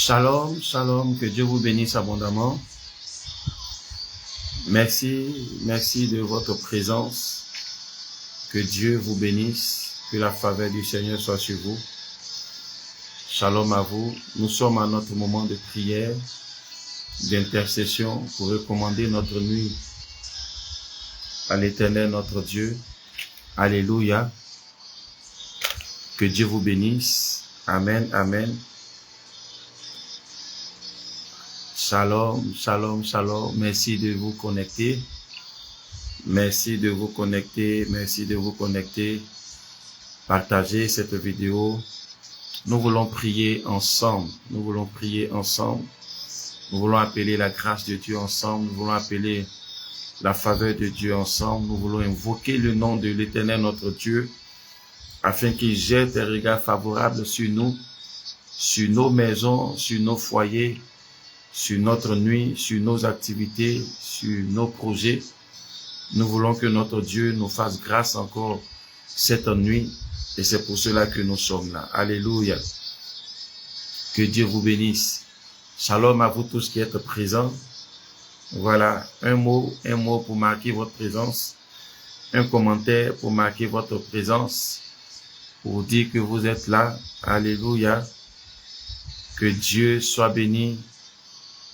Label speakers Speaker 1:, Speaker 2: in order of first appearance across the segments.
Speaker 1: Shalom, shalom, que Dieu vous bénisse abondamment. Merci de votre présence. Que Dieu vous bénisse, que la faveur du Seigneur soit sur vous. Shalom à vous. Nous sommes à notre moment de prière, d'intercession pour recommander notre nuit à l'Éternel notre Dieu. Alléluia. Que Dieu vous bénisse. Amen, amen. Shalom, shalom, shalom. Merci de vous connecter. Merci de vous connecter. Merci de vous connecter. Partagez cette vidéo. Nous voulons prier ensemble. Nous voulons prier ensemble. Nous voulons appeler la grâce de Dieu ensemble. Nous voulons appeler la faveur de Dieu ensemble. Nous voulons invoquer le nom de l'Éternel notre Dieu afin qu'il jette un regard favorable sur nous, sur nos maisons, sur nos foyers, sur notre nuit, sur nos activités, sur nos projets. Nous voulons que notre Dieu nous fasse grâce encore cette nuit et c'est pour cela que nous sommes là. Alléluia. Que Dieu vous bénisse. Shalom à vous tous qui êtes présents. Voilà, un mot pour marquer votre présence. Un commentaire pour marquer votre présence. Pour dire que vous êtes là. Alléluia. Que Dieu soit béni.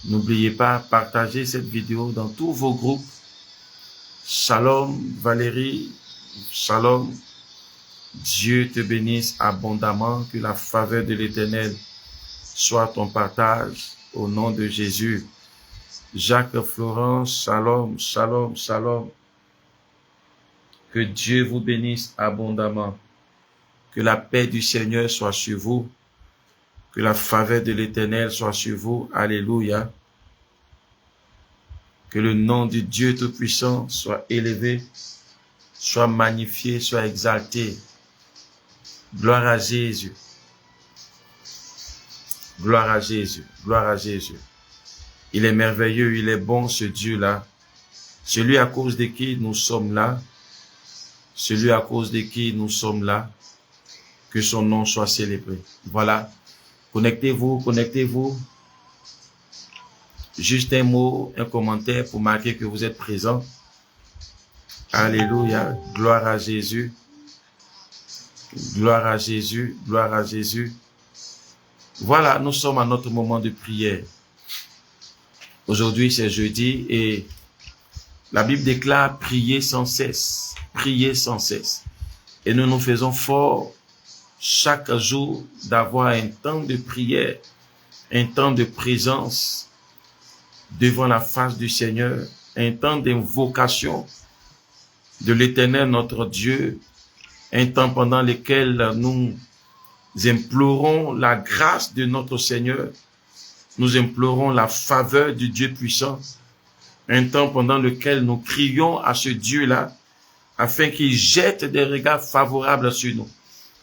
Speaker 1: N'oubliez pas, partagez cette vidéo dans tous vos groupes. Shalom Valérie, shalom. Dieu te bénisse abondamment, que la faveur de l'Éternel soit ton partage au nom de Jésus. Jacques Florence, shalom, shalom, shalom. Que Dieu vous bénisse abondamment. Que la paix du Seigneur soit sur vous. Que la faveur de l'Éternel soit sur vous. Alléluia. Que le nom du Dieu Tout-Puissant soit élevé, soit magnifié, soit exalté. Gloire à Jésus. Gloire à Jésus. Gloire à Jésus. Il est merveilleux, il est bon ce Dieu-là. Celui à cause de qui nous sommes là. Celui à cause de qui nous sommes là. Que son nom soit célébré. Voilà. Connectez-vous, connectez-vous. Juste un mot, un commentaire pour marquer que vous êtes présents. Alléluia. Gloire à Jésus. Gloire à Jésus. Gloire à Jésus. Voilà, nous sommes à notre moment de prière. Aujourd'hui, c'est jeudi et la Bible déclare prier sans cesse. Prier sans cesse. Et nous nous faisons fort chaque jour d'avoir un temps de prière, un temps de présence devant la face du Seigneur, un temps d'invocation de l'Éternel notre Dieu, un temps pendant lequel nous implorons la grâce de notre Seigneur, nous implorons la faveur du Dieu puissant, un temps pendant lequel nous crions à ce Dieu-là afin qu'il jette des regards favorables sur nous.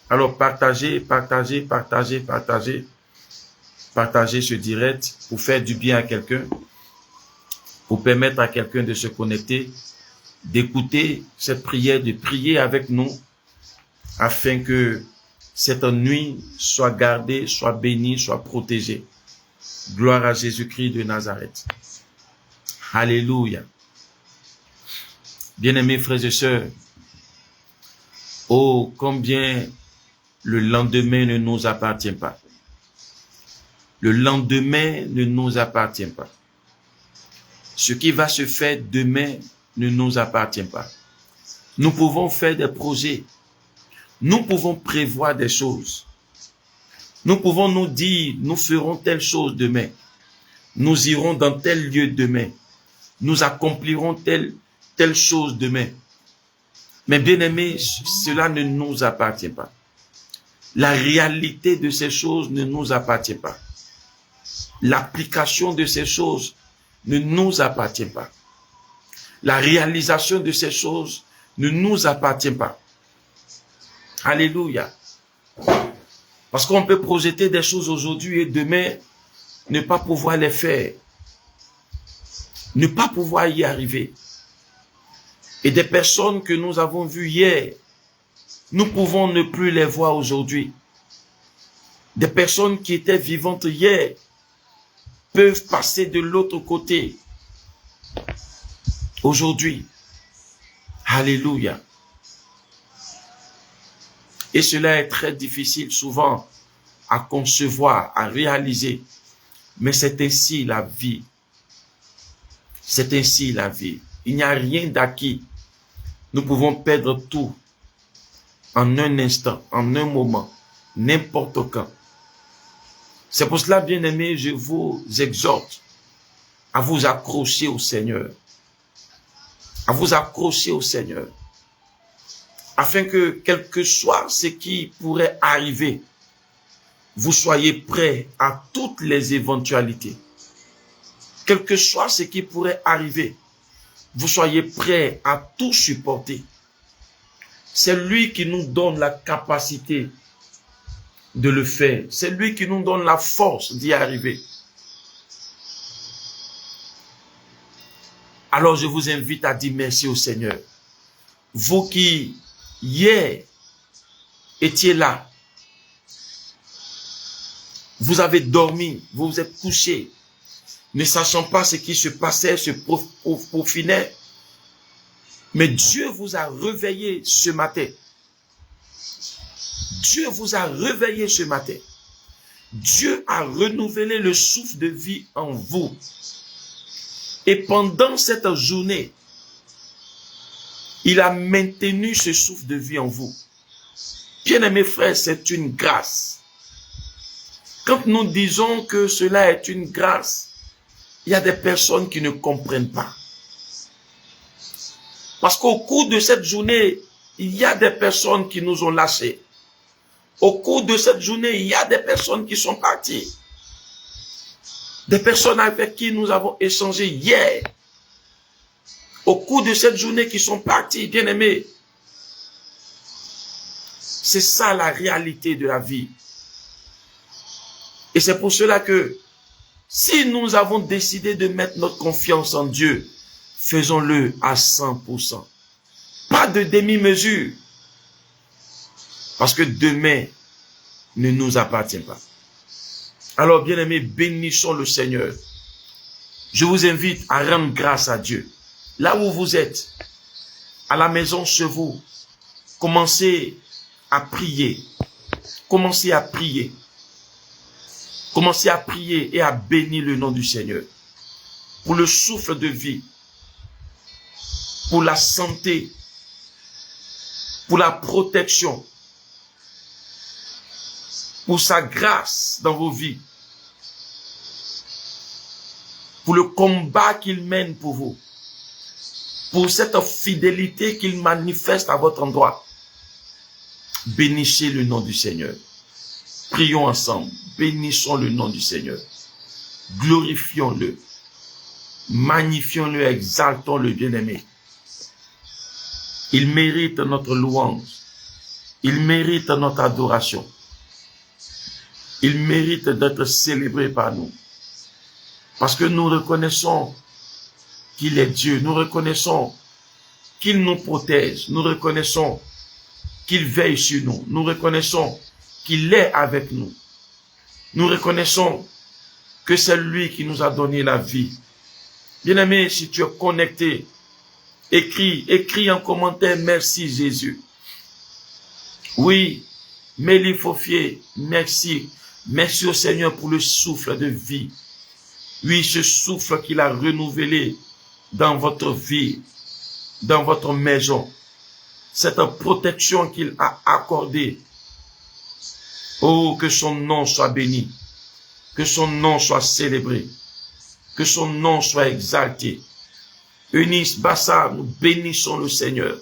Speaker 1: Alors partagez, partagez, partagez, partagez. Partagez ce direct pour faire du bien à quelqu'un, pour permettre à quelqu'un de se connecter, d'écouter cette prière, de prier avec nous, afin que cette nuit soit gardée, soit bénie, soit protégée. Gloire à Jésus-Christ de Nazareth. Alléluia. Bien-aimés frères et sœurs, oh, combien le lendemain ne nous appartient pas. Le lendemain ne nous appartient pas. Ce qui va se faire demain ne nous appartient pas. Nous pouvons faire des projets. Nous pouvons prévoir des choses. Nous pouvons nous dire, nous ferons telle chose demain. Nous irons dans tel lieu demain. Nous accomplirons telle chose demain. Mais bien aimés, cela ne nous appartient pas. La réalité de ces choses ne nous appartient pas. L'application de ces choses ne nous appartient pas. La réalisation de ces choses ne nous appartient pas. Alléluia. Parce qu'on peut projeter des choses aujourd'hui et demain ne pas pouvoir les faire. Ne pas pouvoir y arriver. Et des personnes que nous avons vues hier, nous pouvons ne plus les voir aujourd'hui. Des personnes qui étaient vivantes hier peuvent passer de l'autre côté aujourd'hui. Alléluia. Et cela est très difficile souvent à concevoir, à réaliser. Mais c'est ainsi la vie. C'est ainsi la vie. Il n'y a rien d'acquis. Nous pouvons perdre tout en un instant, en un moment, n'importe quand. C'est pour cela, bien aimés, je vous exhorte à vous accrocher au Seigneur. À vous accrocher au Seigneur. Afin que, quel que soit ce qui pourrait arriver, vous soyez prêts à toutes les éventualités. Quel que soit ce qui pourrait arriver, vous soyez prêts à tout supporter. C'est lui qui nous donne la capacité de le faire. C'est lui qui nous donne la force d'y arriver. Alors je vous invite à dire merci au Seigneur. Vous qui, hier, étiez là. Vous avez dormi, vous vous êtes couché, ne sachant pas ce qui se passait, se peaufinait. Mais Dieu vous a réveillé ce matin. Dieu vous a réveillé ce matin. Dieu a renouvelé le souffle de vie en vous. Et pendant cette journée, il a maintenu ce souffle de vie en vous. Bien-aimés frères, c'est une grâce. Quand nous disons que cela est une grâce, il y a des personnes qui ne comprennent pas. Parce qu'au cours de cette journée, il y a des personnes qui nous ont lâchés. Au cours de cette journée, il y a des personnes qui sont parties. Des personnes avec qui nous avons échangé hier. Au cours de cette journée qui sont parties, bien aimés. C'est ça la réalité de la vie. Et c'est pour cela que si nous avons décidé de mettre notre confiance en Dieu, faisons-le à 100%. Pas de demi-mesure. Parce que demain ne nous appartient pas. Alors, bien-aimés, bénissons le Seigneur. Je vous invite à rendre grâce à Dieu. Là où vous êtes, à la maison chez vous, commencez à prier. Commencez à prier. Commencez à prier et à bénir le nom du Seigneur. Pour le souffle de vie. Pour la santé. Pour la protection. Pour sa grâce dans vos vies. Pour le combat qu'il mène pour vous. Pour cette fidélité qu'il manifeste à votre endroit. Bénissez le nom du Seigneur. Prions ensemble. Bénissons le nom du Seigneur. Glorifions-le. Magnifions-le, exaltons-le, bien-aimé. Il mérite notre louange. Il mérite notre adoration. Il mérite d'être célébré par nous. Parce que nous reconnaissons qu'il est Dieu. Nous reconnaissons qu'il nous protège. Nous reconnaissons qu'il veille sur nous. Nous reconnaissons qu'il est avec nous. Nous reconnaissons que c'est lui qui nous a donné la vie. Bien-aimé, si tu es connecté, écris en commentaire, merci Jésus. Oui, Mélie Faufier, merci. Merci au Seigneur pour le souffle de vie. Oui, ce souffle qu'il a renouvelé dans votre vie, dans votre maison. Cette protection qu'il a accordée. Oh, que son nom soit béni. Que son nom soit célébré. Que son nom soit exalté. Eunice Bassard, nous bénissons le Seigneur.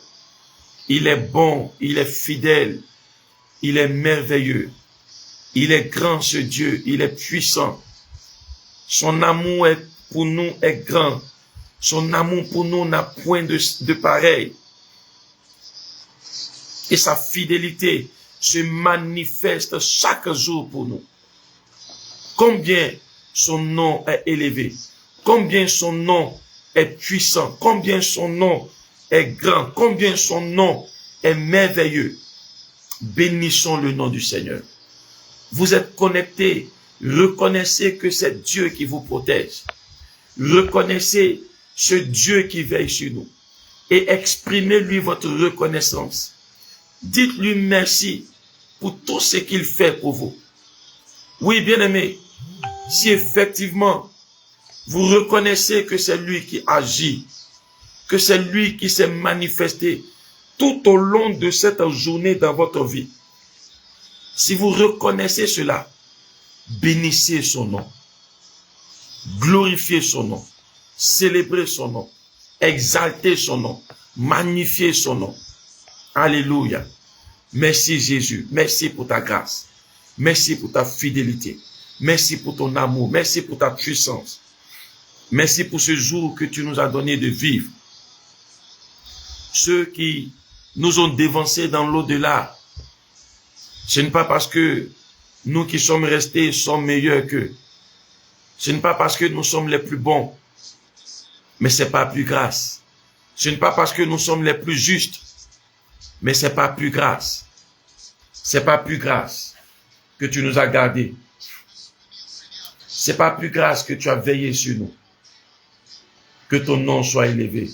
Speaker 1: Il est bon, il est fidèle, il est merveilleux. Il est grand ce Dieu, il est puissant. Son amour pour nous est grand. Son amour pour nous n'a point de pareil. Et sa fidélité se manifeste chaque jour pour nous. Combien son nom est élevé. Combien son nom est puissant. Combien son nom est grand. Combien son nom est merveilleux. Bénissons le nom du Seigneur. Vous êtes connectés. Reconnaissez que c'est Dieu qui vous protège. Reconnaissez ce Dieu qui veille sur nous. Et exprimez-lui votre reconnaissance. Dites-lui merci pour tout ce qu'il fait pour vous. Oui, bien-aimé, si effectivement vous reconnaissez que c'est lui qui agit, que c'est lui qui s'est manifesté tout au long de cette journée dans votre vie, si vous reconnaissez cela, bénissez son nom, glorifiez son nom, célébrez son nom, exaltez son nom, magnifiez son nom. Alléluia. Merci Jésus. Merci pour ta grâce. Merci pour ta fidélité. Merci pour ton amour. Merci pour ta puissance. Merci pour ce jour que tu nous as donné de vivre. Ceux qui nous ont dévancés dans l'au-delà, ce n'est pas parce que nous qui sommes restés sommes meilleurs qu'eux. Ce n'est pas parce que nous sommes les plus bons, mais c'est pas plus grâce. Ce n'est pas parce que nous sommes les plus justes, mais c'est pas plus grâce. C'est pas plus grâce que tu nous as gardés. C'est pas plus grâce que tu as veillé sur nous. Que ton nom soit élevé.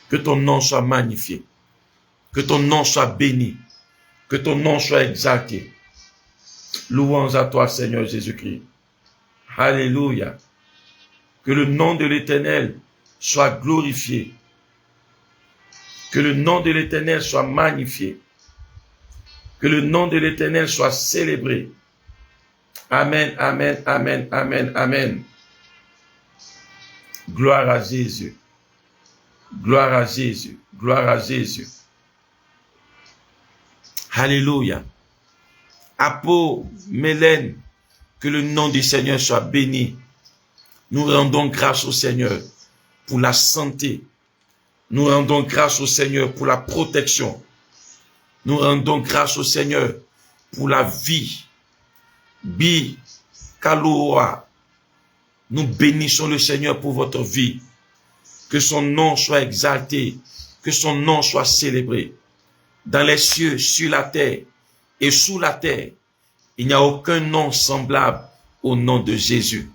Speaker 1: Que ton nom soit magnifié. Que ton nom soit béni. Que ton nom soit exalté. Louange à toi, Seigneur Jésus-Christ. Alléluia. Que le nom de l'Éternel soit glorifié. Que le nom de l'Éternel soit magnifié. Que le nom de l'Éternel soit célébré. Amen, amen, amen, amen, amen. Gloire à Jésus. Gloire à Jésus. Gloire à Jésus. Alléluia. Apo, Mélène, que le nom du Seigneur soit béni. Nous rendons grâce au Seigneur pour la santé. Nous rendons grâce au Seigneur pour la protection. Nous rendons grâce au Seigneur pour la vie. Bi, Kaloa. Nous bénissons le Seigneur pour votre vie. Que son nom soit exalté. Que son nom soit célébré. Dans les cieux, sur la terre et sous la terre, il n'y a aucun nom semblable au nom de Jésus.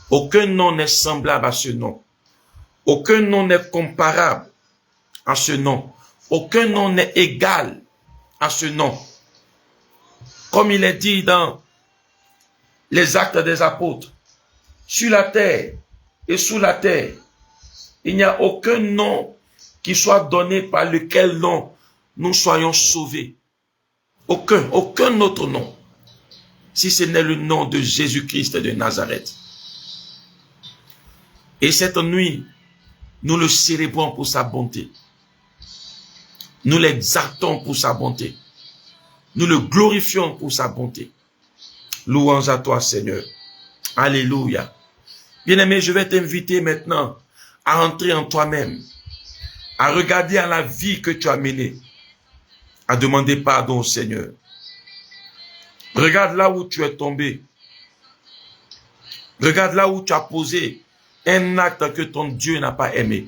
Speaker 1: Aucun nom n'est semblable à ce nom. Aucun nom n'est comparable à ce nom. Aucun nom n'est égal à ce nom. Comme il est dit dans les Actes des Apôtres, sur la terre et sous la terre, il n'y a aucun nom qui soit donné par lequel nom nous soyons sauvés. Aucun autre nom, si ce n'est le nom de Jésus-Christ de Nazareth. Et cette nuit, nous le célébrons pour sa bonté. Nous l'exaltons pour sa bonté. Nous le glorifions pour sa bonté. Louange à toi, Seigneur. Alléluia. Bien-aimé, je vais t'inviter maintenant à entrer en toi-même, à regarder à la vie que tu as menée, à demander pardon au Seigneur. Regarde là où tu es tombé. Regarde là où tu as posé un acte que ton Dieu n'a pas aimé.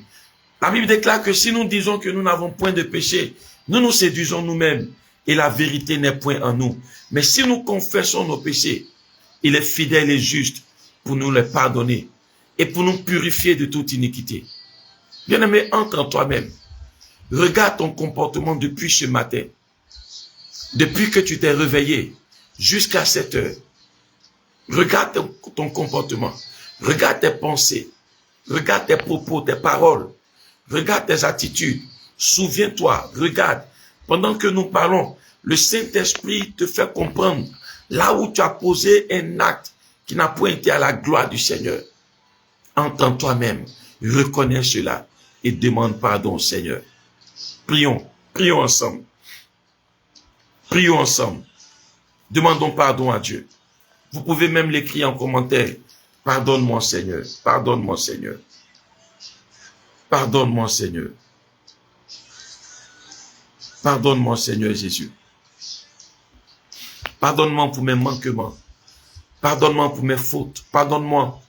Speaker 1: La Bible déclare que si nous disons que nous n'avons point de péché, nous nous séduisons nous-mêmes et la vérité n'est point en nous. Mais si nous confessons nos péchés, il est fidèle et juste pour nous les pardonner et pour nous purifier de toute iniquité. Bien-aimé, entre en toi-même. Regarde ton comportement depuis ce matin. Depuis que tu t'es réveillé jusqu'à cette heure. Regarde ton comportement. Regarde tes pensées. Regarde tes propos, tes paroles. Regarde tes attitudes. Souviens-toi, regarde. Pendant que nous parlons, le Saint-Esprit te fait comprendre là où tu as posé un acte qui n'a point été à la gloire du Seigneur. Entre en toi-même. Reconnais cela et demande pardon au Seigneur. Prions. Prions ensemble. Prions ensemble. Demandons pardon à Dieu. Vous pouvez même l'écrire en commentaire. Pardonne-moi, Seigneur. Pardonne-moi, Seigneur. Pardonne-moi, Seigneur. Pardonne-moi, Seigneur Jésus. Pardonne-moi pour mes manquements. Pardonne-moi pour mes fautes. Pardonne-moi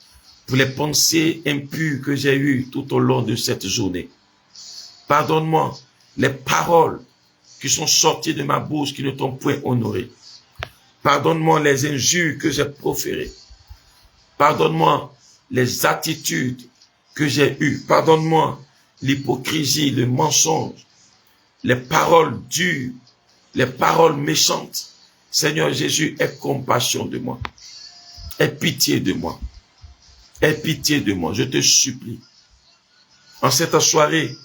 Speaker 1: pour les pensées impures que j'ai eues tout au long de cette journée. Pardonne-moi les paroles qui sont sorties de ma bouche qui ne t'ont point honoré. Pardonne-moi les injures que j'ai proférées. Pardonne-moi les attitudes que j'ai eues. Pardonne-moi l'hypocrisie, le mensonge, les paroles dures, les paroles méchantes. Seigneur Jésus, aie compassion de moi. Aie pitié de moi. Aie pitié de moi, je te supplie. En cette soirée,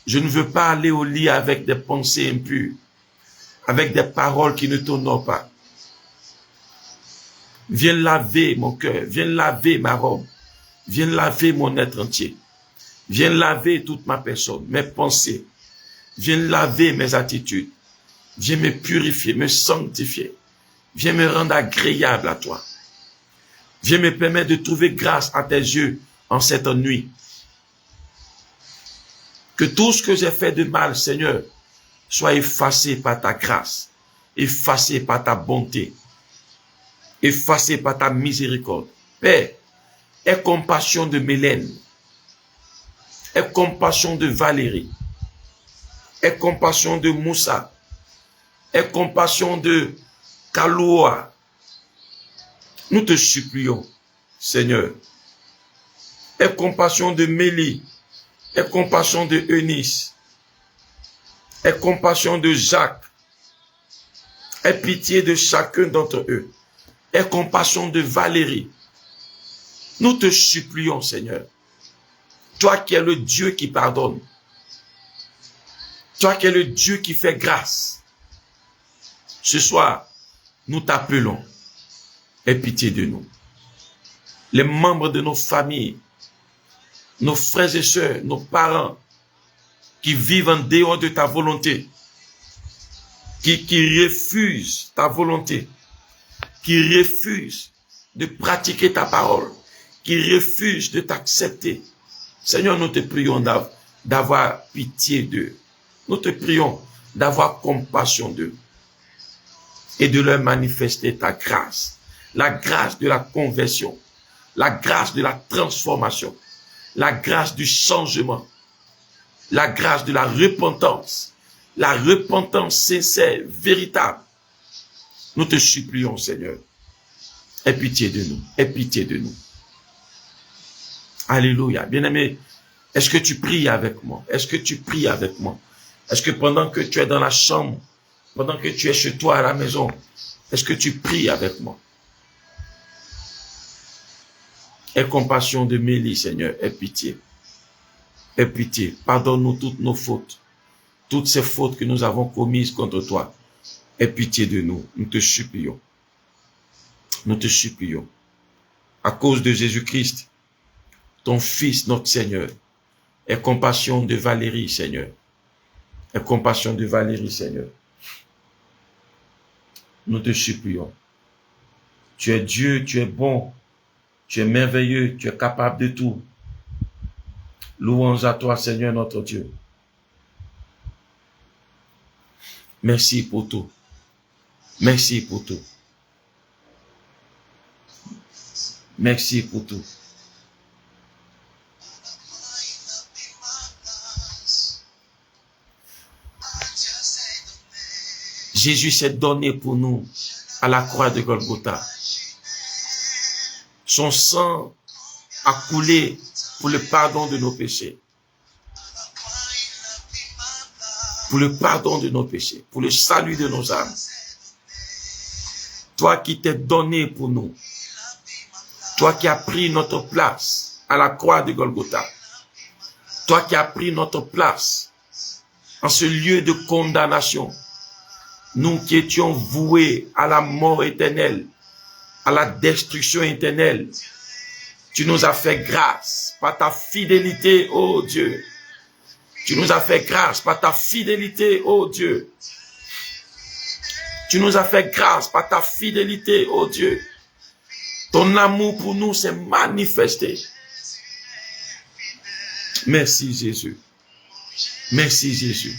Speaker 1: je ne veux pas aller au lit avec des pensées impures, avec des paroles qui ne t'honorent pas. Viens laver mon cœur, viens laver ma robe, viens laver mon être entier. Viens laver toute ma personne, mes pensées. Viens laver mes attitudes. Viens me purifier, me sanctifier. Viens me rendre agréable à toi. Viens me permettre de trouver grâce à tes yeux en cette nuit. Que tout ce que j'ai fait de mal, Seigneur, soit effacé par ta grâce, effacé par ta bonté, effacé par ta miséricorde. Père, aie compassion de Mélène, aie compassion de Valérie, aie compassion de Moussa, aie compassion de Kaloua. Nous te supplions, Seigneur. Aie compassion de Mélie, aie compassion de Eunice, aie compassion de Jacques, aie pitié de chacun d'entre eux, aie compassion de Valérie. Nous te supplions, Seigneur. Toi qui es le Dieu qui pardonne, toi qui es le Dieu qui fait grâce. Ce soir, nous t'appelons. Aie pitié de nous. Les membres de nos familles, nos frères et sœurs, nos parents, qui vivent en dehors de ta volonté, qui refusent ta volonté, qui refusent de pratiquer ta parole, qui refusent de t'accepter. Seigneur, nous te prions d'avoir pitié d'eux. Nous te prions d'avoir compassion d'eux et de leur manifester ta grâce. La grâce de la conversion, la grâce de la transformation, la grâce du changement, la grâce de la repentance sincère, véritable. Nous te supplions, Seigneur. Aie pitié de nous, aie pitié de nous. Alléluia. Bien-aimé, est-ce que tu pries avec moi? Est-ce que tu pries avec moi? Est-ce que pendant que tu es dans la chambre, pendant que tu es chez toi à la maison, est-ce que tu pries avec moi? Aie compassion de Mélie, Seigneur, aie pitié. Aie pitié. Pardonne-nous toutes nos fautes. Toutes ces fautes que nous avons commises contre toi. Aie pitié de nous. Nous te supplions. Nous te supplions. À cause de Jésus-Christ, ton Fils, notre Seigneur, aie compassion de Valérie, Seigneur. Aie compassion de Valérie, Seigneur. Nous te supplions. Tu es Dieu, tu es bon. Tu es merveilleux, tu es capable de tout. Louange à toi, Seigneur notre Dieu. Merci pour tout. Merci pour tout. Merci pour tout. Jésus s'est donné pour nous à la croix de Golgotha. Son sang a coulé pour le pardon de nos péchés. Pour le pardon de nos péchés, pour le salut de nos âmes. Toi qui t'es donné pour nous. Toi qui as pris notre place à la croix de Golgotha. Toi qui as pris notre place en ce lieu de condamnation. Nous qui étions voués à la mort éternelle, à la destruction éternelle. Tu nous as fait grâce par ta fidélité, ô Dieu. Tu nous as fait grâce par ta fidélité, ô Dieu. Tu nous as fait grâce par ta fidélité, ô Dieu. Ton amour pour nous s'est manifesté. Merci Jésus. Merci Jésus.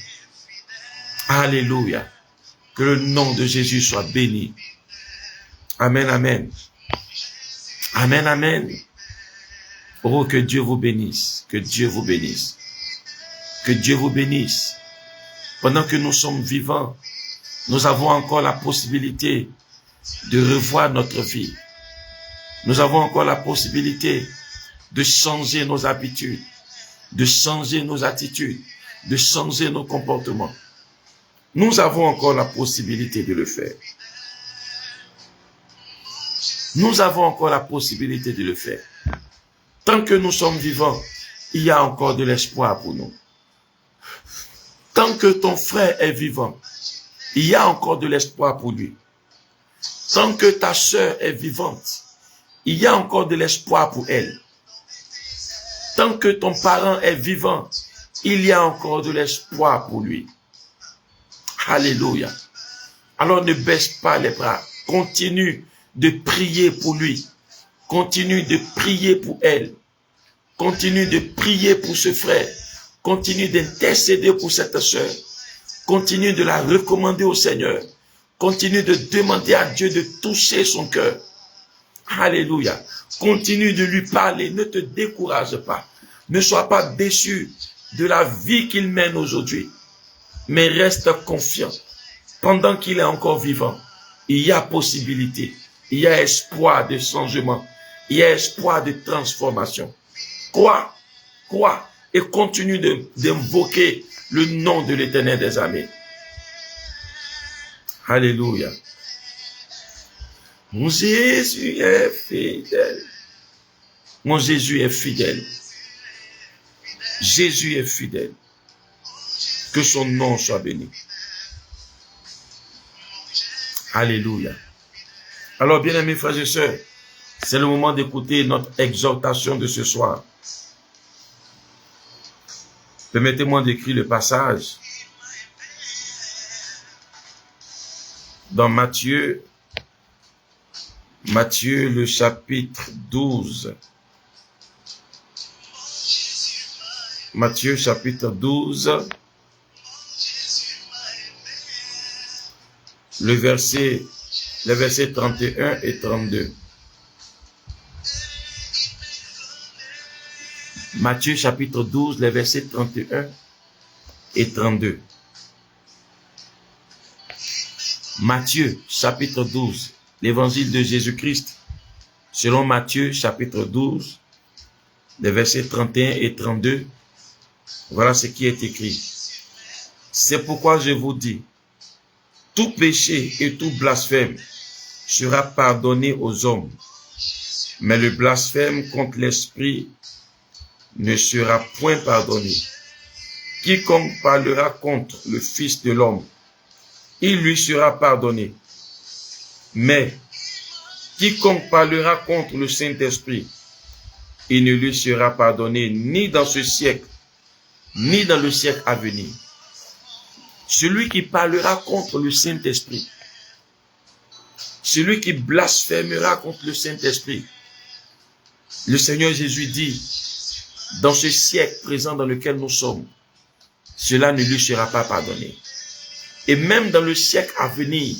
Speaker 1: Alléluia. Que le nom de Jésus soit béni. Amen, amen. Amen, amen. Oh, que Dieu vous bénisse. Que Dieu vous bénisse. Que Dieu vous bénisse. Pendant que nous sommes vivants, nous avons encore la possibilité de revoir notre vie. Nous avons encore la possibilité de changer nos habitudes, de changer nos attitudes, de changer nos comportements. Nous avons encore la possibilité de le faire. Nous avons encore la possibilité de le faire. Tant que nous sommes vivants, il y a encore de l'espoir pour nous. Tant que ton frère est vivant, il y a encore de l'espoir pour lui. Tant que ta sœur est vivante, il y a encore de l'espoir pour elle. Tant que ton parent est vivant, il y a encore de l'espoir pour lui. Alléluia. Alors ne baisse pas les bras. Continue de prier pour lui. Continue de prier pour elle. Continue de prier pour ce frère. Continue d'intercéder pour cette sœur. Continue de la recommander au Seigneur. Continue de demander à Dieu de toucher son cœur. Alléluia. Continue de lui parler. Ne te décourage pas. Ne sois pas déçu de la vie qu'il mène aujourd'hui. Mais reste confiant. Pendant qu'il est encore vivant, il y a possibilité. Il y a espoir de changement. Il y a espoir de transformation. Crois et continue d'invoquer le nom de l'Éternel des armées. Alléluia. Mon Jésus est fidèle. Mon Jésus est fidèle. Jésus est fidèle. Que son nom soit béni. Alléluia. Alors, bien-aimés frères et sœurs, c'est le moment d'écouter notre exhortation de ce soir. Permettez-moi d'écrire le passage dans Matthieu le chapitre 12. Matthieu chapitre 12, les versets 31 et 32. Matthieu chapitre 12, les versets 31 et 32. Matthieu chapitre 12, l'évangile de Jésus-Christ, selon Matthieu chapitre 12, les versets 31 et 32. Voilà ce qui est écrit. C'est pourquoi je vous dis, tout péché et tout blasphème sera pardonné aux hommes, mais le blasphème contre l'Esprit ne sera point pardonné. Quiconque parlera contre le Fils de l'homme, il lui sera pardonné. Mais quiconque parlera contre le Saint-Esprit, il ne lui sera pardonné ni dans ce siècle, ni dans le siècle à venir. Celui qui parlera contre le Saint-Esprit, celui qui blasphémera contre le Saint-Esprit, le Seigneur Jésus dit, dans ce siècle présent dans lequel nous sommes, cela ne lui sera pas pardonné. Et même dans le siècle à venir,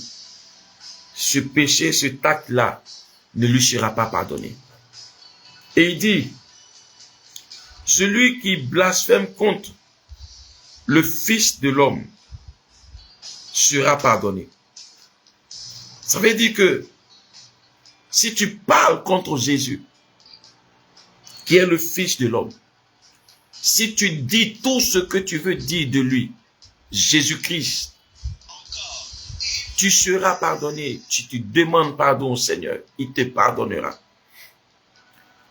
Speaker 1: ce péché, cet acte-là, ne lui sera pas pardonné. Et il dit, celui qui blasphème contre le Fils de l'homme sera pardonné. Ça veut dire que si tu parles contre Jésus, qui est le Fils de l'homme, si tu dis tout ce que tu veux dire de lui, Jésus-Christ, tu seras pardonné. Si tu demandes pardon au Seigneur, il te pardonnera.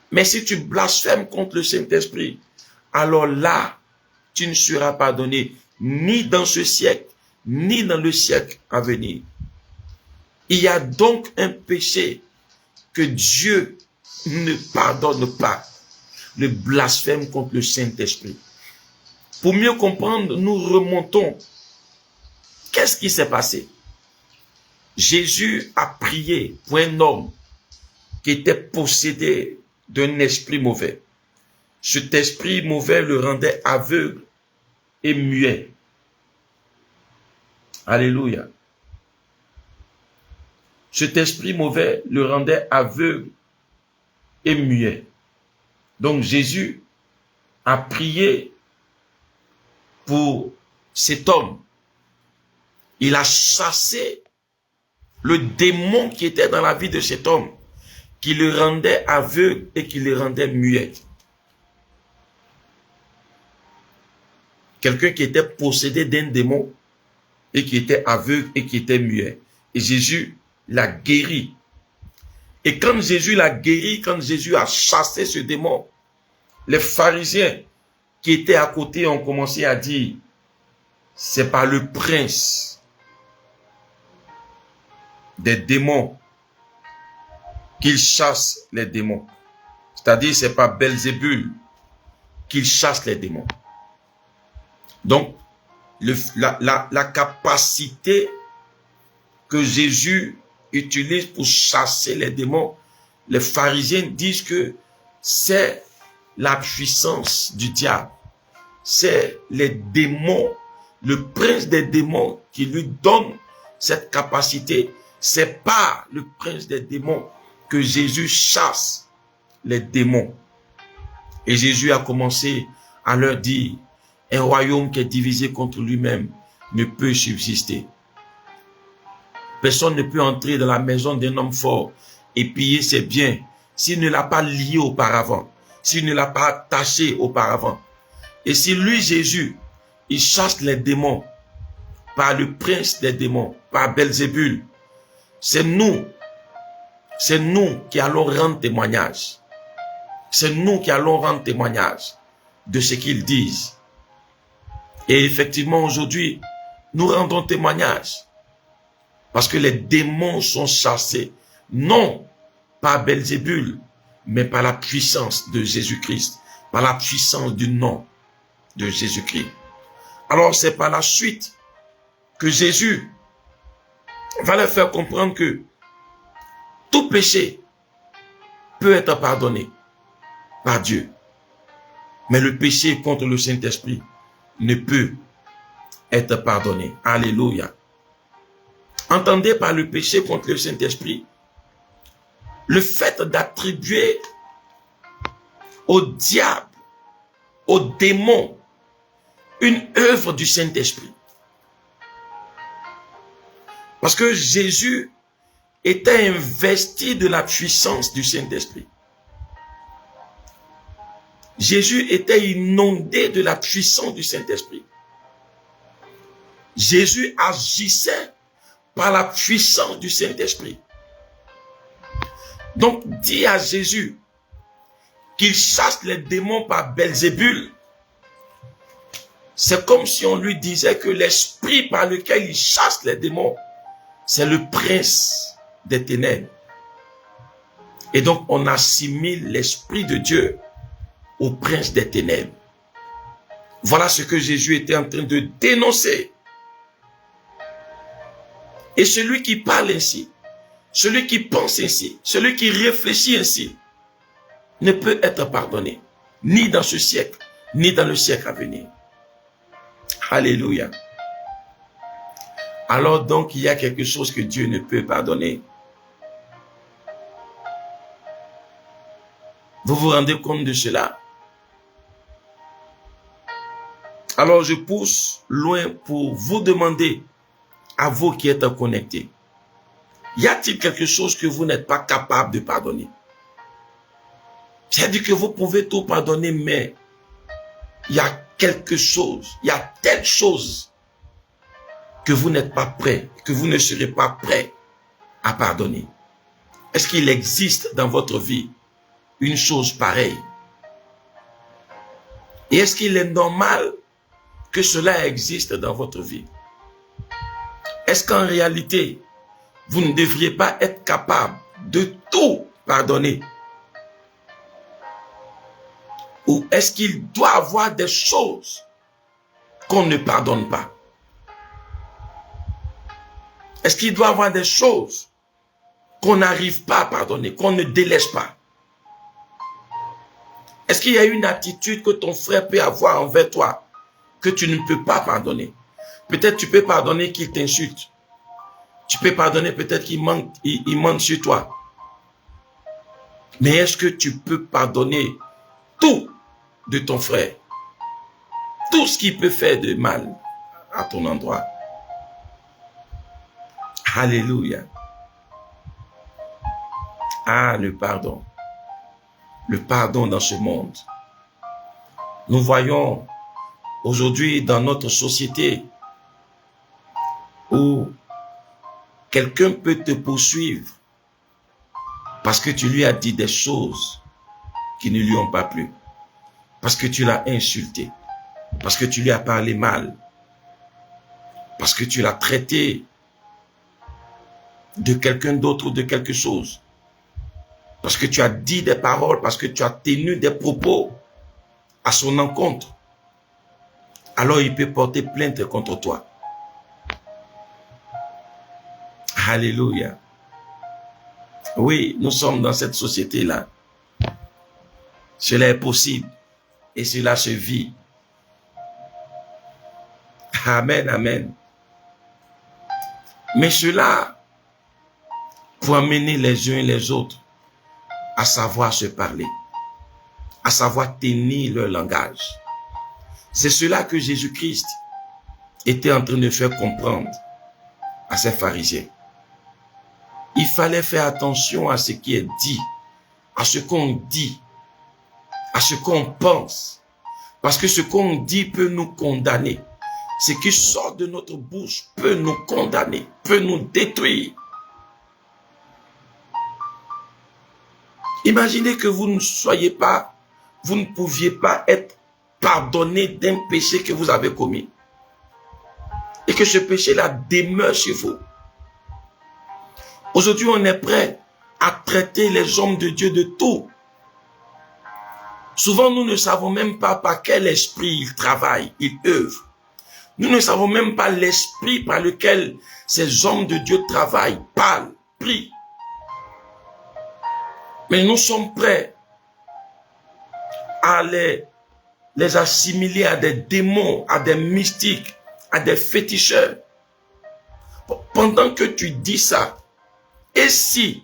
Speaker 1: Mais si tu blasphèmes contre le Saint-Esprit, alors là, tu ne seras pardonné ni dans ce siècle, ni dans le siècle à venir. Il y a donc un péché que Dieu ne pardonne pas, le blasphème contre le Saint-Esprit. Pour mieux comprendre, nous remontons. Qu'est-ce qui s'est passé? Jésus a prié pour un homme qui était possédé d'un esprit mauvais. Cet esprit mauvais le rendait aveugle et muet. Alléluia. Cet esprit mauvais le rendait aveugle et muet. Donc Jésus a prié pour cet homme. Il a chassé le démon qui était dans la vie de cet homme, qui le rendait aveugle et qui le rendait muet. Quelqu'un qui était possédé d'un démon et qui était aveugle et qui était muet. Et Jésus l'a guéri. Et quand Jésus l'a guéri, quand Jésus a chassé ce démon, les pharisiens qui étaient à côté ont commencé à dire, c'est par le prince des démons qu'il chasse les démons. C'est-à-dire, c'est par Belzébul qu'il chasse les démons. Donc, la capacité que Jésus utilise pour chasser les démons, les pharisiens disent que c'est la puissance du diable. C'est les démons, le prince des démons qui lui donne cette capacité. C'est par le prince des démons que Jésus chasse les démons. Et Jésus a commencé à leur dire, un royaume qui est divisé contre lui-même ne peut subsister. Personne ne peut entrer dans la maison d'un homme fort et piller ses biens s'il ne l'a pas lié auparavant, s'il ne l'a pas attaché auparavant. Et si lui, Jésus, il chasse les démons par le prince des démons, par Belzébul, c'est nous qui allons rendre témoignage. C'est nous qui allons rendre témoignage de ce qu'ils disent. Et effectivement, aujourd'hui, nous rendons témoignage. Parce que les démons sont chassés, non par Belzébul, mais par la puissance de Jésus-Christ, par la puissance du nom de Jésus-Christ. Alors, c'est par la suite que Jésus va leur faire comprendre que tout péché peut être pardonné par Dieu. Mais le péché contre le Saint-Esprit ne peut être pardonné. Alléluia. Entendez par le péché contre le Saint-Esprit le fait d'attribuer au diable, au démon, une œuvre du Saint-Esprit. Parce que Jésus était investi de la puissance du Saint-Esprit. Jésus était inondé de la puissance du Saint-Esprit. Jésus agissait par la puissance du Saint-Esprit. Donc, dis à Jésus qu'il chasse les démons par Belzébul. C'est comme si on lui disait que l'esprit par lequel il chasse les démons, c'est le prince des ténèbres. Et donc, on assimile l'esprit de Dieu au prince des ténèbres. Voilà ce que Jésus était en train de dénoncer. Et celui qui parle ainsi, celui qui pense ainsi, celui qui réfléchit ainsi, ne peut être pardonné, ni dans ce siècle, ni dans le siècle à venir. Alléluia. Alors donc, il y a quelque chose que Dieu ne peut pardonner. Vous vous rendez compte de cela? Alors je pousse loin pour vous demander, à vous qui êtes connectés, Y a-t-il quelque chose que vous n'êtes pas capable de pardonner? C'est-à-dire que vous pouvez tout pardonner, mais il y a quelque chose, il y a telle chose que vous n'êtes pas prêt, que vous ne serez pas prêt à pardonner. Est-ce qu'il existe dans votre vie une chose pareille? Et est-ce qu'il est normal que cela existe dans votre vie? Est-ce qu'en réalité, vous ne devriez pas être capable de tout pardonner? Ou est-ce qu'il doit y avoir des choses qu'on ne pardonne pas? Est-ce qu'il doit y avoir des choses qu'on n'arrive pas à pardonner, qu'on ne délaisse pas? Est-ce qu'il y a une attitude que ton frère peut avoir envers toi que tu ne peux pas pardonner? Peut-être tu peux pardonner qu'il t'insulte. Tu peux pardonner peut-être qu'il mente sur toi. Mais est-ce que tu peux pardonner tout de ton frère? Tout ce qui peut faire de mal à ton endroit. Alléluia. Ah, le pardon. Le pardon dans ce monde. Nous voyons aujourd'hui dans notre société où quelqu'un peut te poursuivre parce que tu lui as dit des choses qui ne lui ont pas plu, parce que tu l'as insulté, parce que tu lui as parlé mal, parce que tu l'as traité de quelqu'un d'autre ou de quelque chose, parce que tu as dit des paroles, parce que tu as tenu des propos à son encontre. Alors il peut porter plainte contre toi. Alléluia. Oui, nous sommes dans cette société-là. Cela est possible et cela se vit. Amen, amen. Mais cela pour amener les uns et les autres à savoir se parler, à savoir tenir leur langage. C'est cela que Jésus-Christ était en train de faire comprendre à ces pharisiens. Il fallait faire attention à ce qui est dit, à ce qu'on dit, à ce qu'on pense. Parce que ce qu'on dit peut nous condamner. Ce qui sort de notre bouche peut nous condamner, peut nous détruire. Imaginez que vous ne pouviez pas être pardonné d'un péché que vous avez commis. Et que ce péché-là demeure chez vous. Aujourd'hui, on est prêt à traiter les hommes de Dieu de tout. Souvent, nous ne savons même pas par quel esprit ils travaillent, ils œuvrent. Nous ne savons même pas l'esprit par lequel ces hommes de Dieu travaillent, parlent, prient. Mais nous sommes prêts à les assimiler à des démons, à des mystiques, à des féticheurs. Pendant que tu dis ça, et si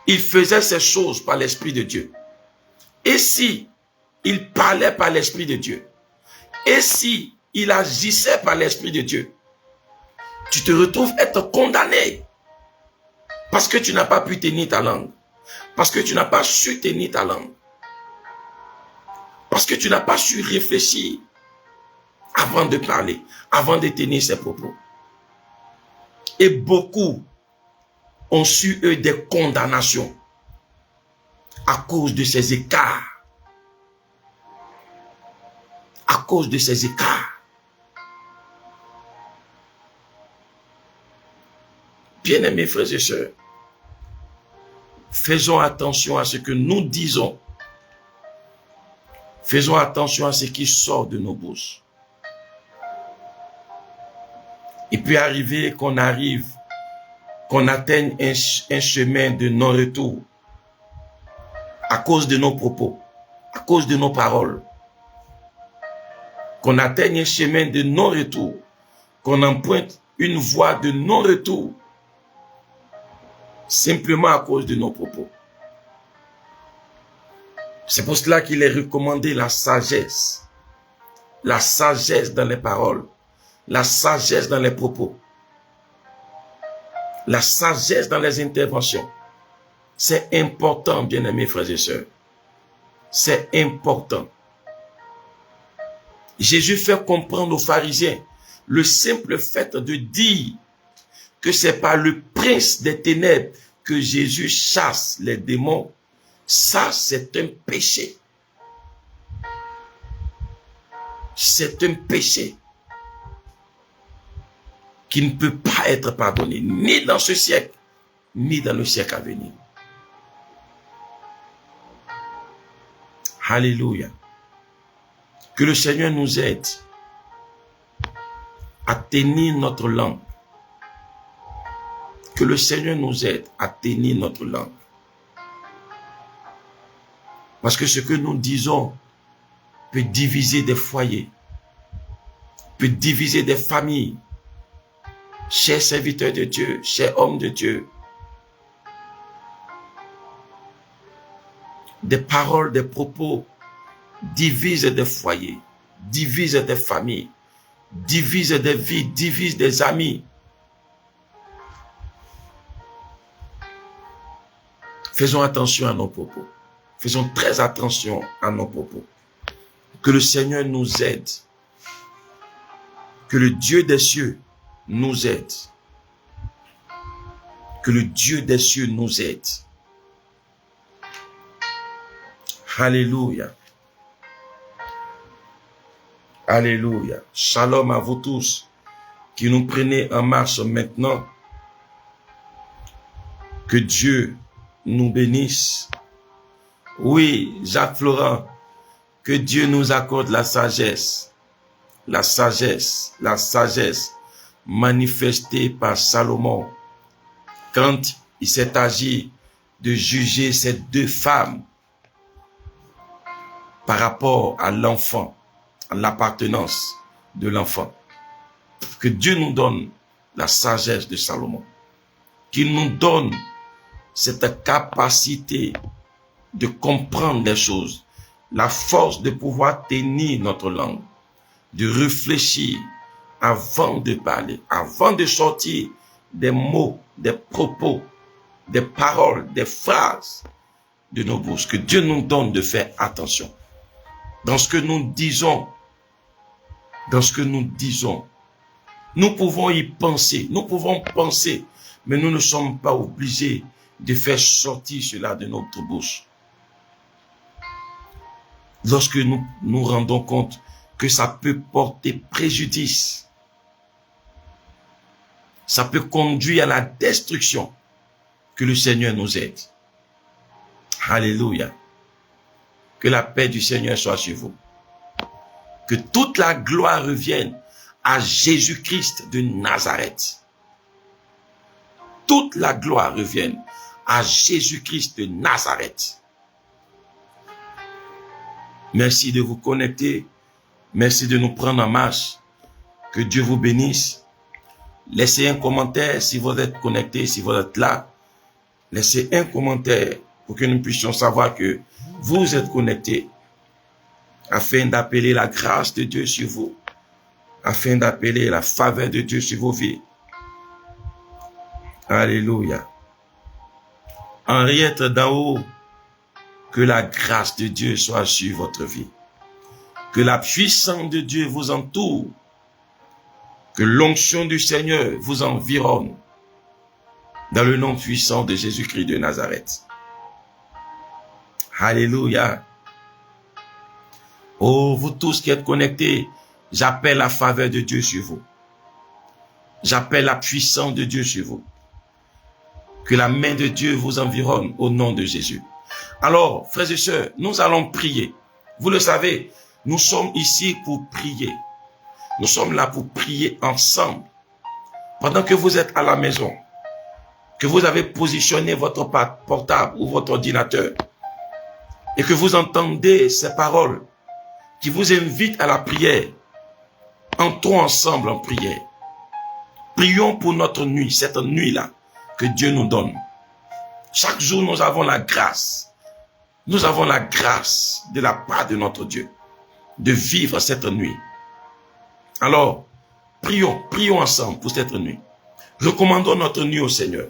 Speaker 1: il faisait ces choses par l'Esprit de Dieu? Et si il parlait par l'Esprit de Dieu? Et si il agissait par l'Esprit de Dieu? Tu te retrouves être condamné parce que tu n'as pas pu tenir ta langue, parce que tu n'as pas su tenir ta langue, parce que tu n'as pas su réfléchir avant de parler, avant de tenir ses propos. Et beaucoup ont su, eux, des condamnations à cause de ces écarts. À cause de ces écarts. Bien-aimés frères et sœurs, faisons attention à ce que nous disons. Faisons attention à ce qui sort de nos bouches. Il peut arriver qu'on atteigne un chemin de non-retour à cause de nos propos, à cause de nos paroles. Qu'on atteigne un chemin de non-retour, qu'on emprunte une voie de non-retour, simplement à cause de nos propos. C'est pour cela qu'il est recommandé la sagesse dans les paroles, la sagesse dans les propos, La sagesse dans les interventions. C'est important, bien-aimés frères et sœurs. C'est important. Jésus fait comprendre aux pharisiens le simple fait de dire que c'est par le prince des ténèbres que Jésus chasse les démons. Ça, c'est un péché. C'est un péché qui ne peut pas être pardonné, ni dans ce siècle, ni dans le siècle à venir. Alléluia. Que le Seigneur nous aide à tenir notre langue. Que le Seigneur nous aide à tenir notre langue. Parce que ce que nous disons peut diviser des foyers, peut diviser des familles. Chers serviteurs de Dieu, chers hommes de Dieu, des paroles, des propos divisent des foyers, divisent des familles, divisent des vies, divisent des amis. Faisons attention à nos propos. Faisons très attention à nos propos. Que le Seigneur nous aide. Que le Dieu des cieux nous aide. Que le Dieu des cieux nous aide. Alléluia. Alléluia. Shalom à vous tous qui nous prenez en marche maintenant. Que Dieu nous bénisse. Oui, Jacques Florent, que Dieu nous accorde la sagesse. La sagesse manifestée par Salomon quand il s'est agi de juger ces deux femmes par rapport à l'enfant, à l'appartenance de l'enfant. Que Dieu nous donne la sagesse de Salomon. Qu'il nous donne cette capacité de comprendre les choses, la force de pouvoir tenir notre langue, de réfléchir avant de parler, avant de sortir des mots, des propos, des paroles, des phrases de nos bouches. Que Dieu nous donne de faire attention. Dans ce que nous disons, nous pouvons y penser, nous pouvons penser, mais nous ne sommes pas obligés de faire sortir cela de notre bouche. Lorsque nous nous rendons compte que ça peut porter préjudice, ça peut conduire à la destruction, que le Seigneur nous aide. Alléluia. Que la paix du Seigneur soit sur vous. Que toute la gloire revienne à Jésus-Christ de Nazareth. Toute la gloire revienne à Jésus-Christ de Nazareth. Merci de vous connecter. Merci de nous prendre en marche. Que Dieu vous bénisse. Laissez un commentaire si vous êtes connecté, si vous êtes là. Laissez un commentaire pour que nous puissions savoir que vous êtes connectés, afin d'appeler la grâce de Dieu sur vous, afin d'appeler la faveur de Dieu sur vos vies. Alléluia. Henriette d'en haut, que la grâce de Dieu soit sur votre vie. Que la puissance de Dieu vous entoure. Que l'onction du Seigneur vous environne. Dans le nom puissant de Jésus-Christ de Nazareth. Alléluia. Oh, vous tous qui êtes connectés, j'appelle la faveur de Dieu sur vous. J'appelle la puissance de Dieu sur vous. Que la main de Dieu vous environne au nom de Jésus. Alors, frères et sœurs, nous allons prier. Vous le savez, nous sommes ici pour prier. Nous sommes là pour prier ensemble. Pendant que vous êtes à la maison, que vous avez positionné votre portable ou votre ordinateur, et que vous entendez ces paroles qui vous invitent à la prière, entrons ensemble en prière. Prions pour notre nuit, cette nuit-là que Dieu nous donne. Chaque jour, nous avons la grâce. Nous avons la grâce de la part de notre Dieu de vivre cette nuit. Alors, prions ensemble pour cette nuit. Recommandons notre nuit au Seigneur.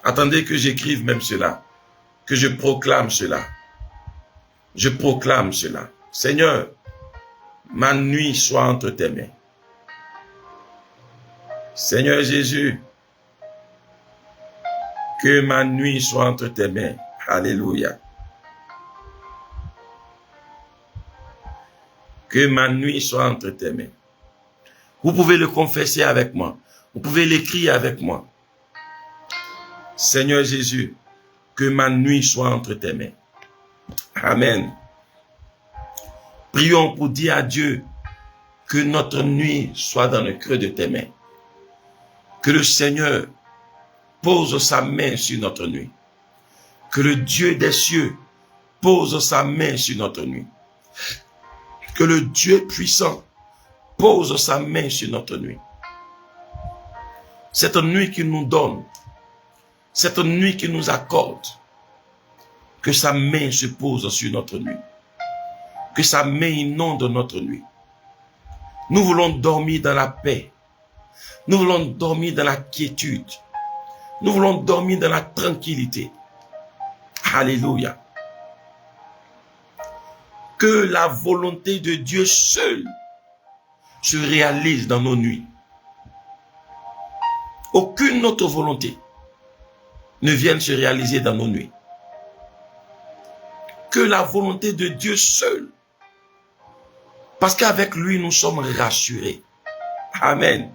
Speaker 1: Attendez que j'écrive même cela, que je proclame cela. Je proclame cela. Seigneur, ma nuit soit entre tes mains. Seigneur Jésus, que ma nuit soit entre tes mains. Alléluia. Que ma nuit soit entre tes mains. Vous pouvez le confesser avec moi. Vous pouvez l'écrire avec moi. Seigneur Jésus, que ma nuit soit entre tes mains. Amen. Prions pour dire à Dieu que notre nuit soit dans le creux de tes mains. Que le Seigneur pose sa main sur notre nuit. Que le Dieu des cieux pose sa main sur notre nuit. Que le Dieu puissant pose sa main sur notre nuit. Cette nuit qu'il nous donne, cette nuit qu'il nous accorde, que sa main se pose sur notre nuit. Que sa main inonde notre nuit. Nous voulons dormir dans la paix. Nous voulons dormir dans la quiétude. Nous voulons dormir dans la tranquillité. Alléluia. Que la volonté de Dieu seul se réalise dans nos nuits. Aucune autre volonté ne vienne se réaliser dans nos nuits. Que la volonté de Dieu seul, parce qu'avec lui nous sommes rassurés. Amen.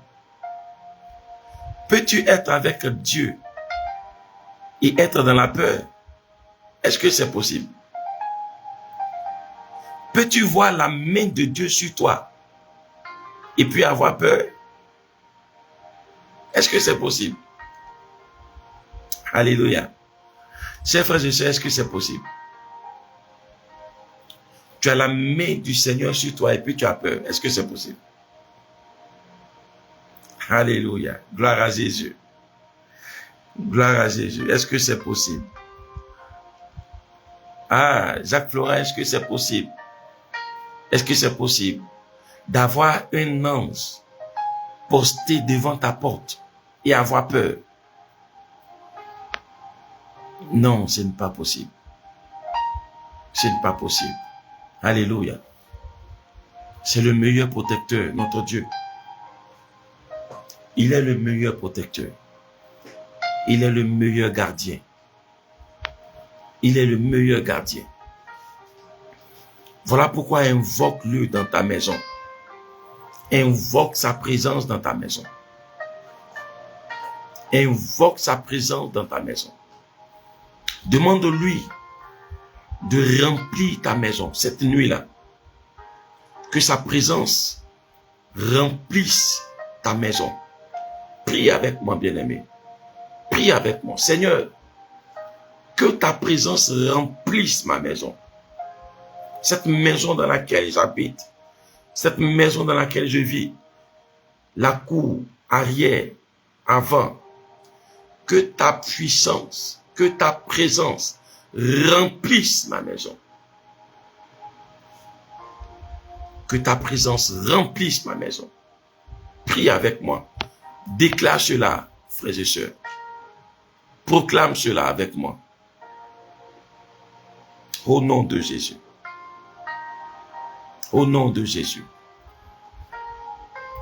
Speaker 1: Peux-tu être avec Dieu et être dans la peur? Est-ce que c'est possible? Peux-tu voir la main de Dieu sur toi et puis avoir peur? Est-ce que c'est possible? Alléluia. Chers frères et sœurs, est-ce que c'est possible? Tu as la main du Seigneur sur toi et puis tu as peur. Est-ce que c'est possible? Alléluia. Gloire à Jésus. Gloire à Jésus. Est-ce que c'est possible? Ah, Jacques Florent, est-ce que c'est possible? Est-ce que c'est possible d'avoir un ange posté devant ta porte et avoir peur? Non, ce n'est pas possible. Ce n'est pas possible. Alléluia. C'est le meilleur protecteur, notre Dieu. Il est le meilleur protecteur. Il est le meilleur gardien. Il est le meilleur gardien. Voilà pourquoi invoque-le dans ta maison. Invoque sa présence dans ta maison. Invoque sa présence dans ta maison. Demande-lui de remplir ta maison cette nuit-là. Que sa présence remplisse ta maison. Prie avec moi, bien-aimé. Prie avec moi. Seigneur, que ta présence remplisse ma maison. Cette maison dans laquelle j'habite. Cette maison dans laquelle je vis. La cour, arrière, avant. Que ta puissance, que ta présence remplisse ma maison. Que ta présence remplisse ma maison. Prie avec moi. Déclare cela, frères et sœurs. Proclame cela avec moi. Au nom de Jésus. Au nom de Jésus.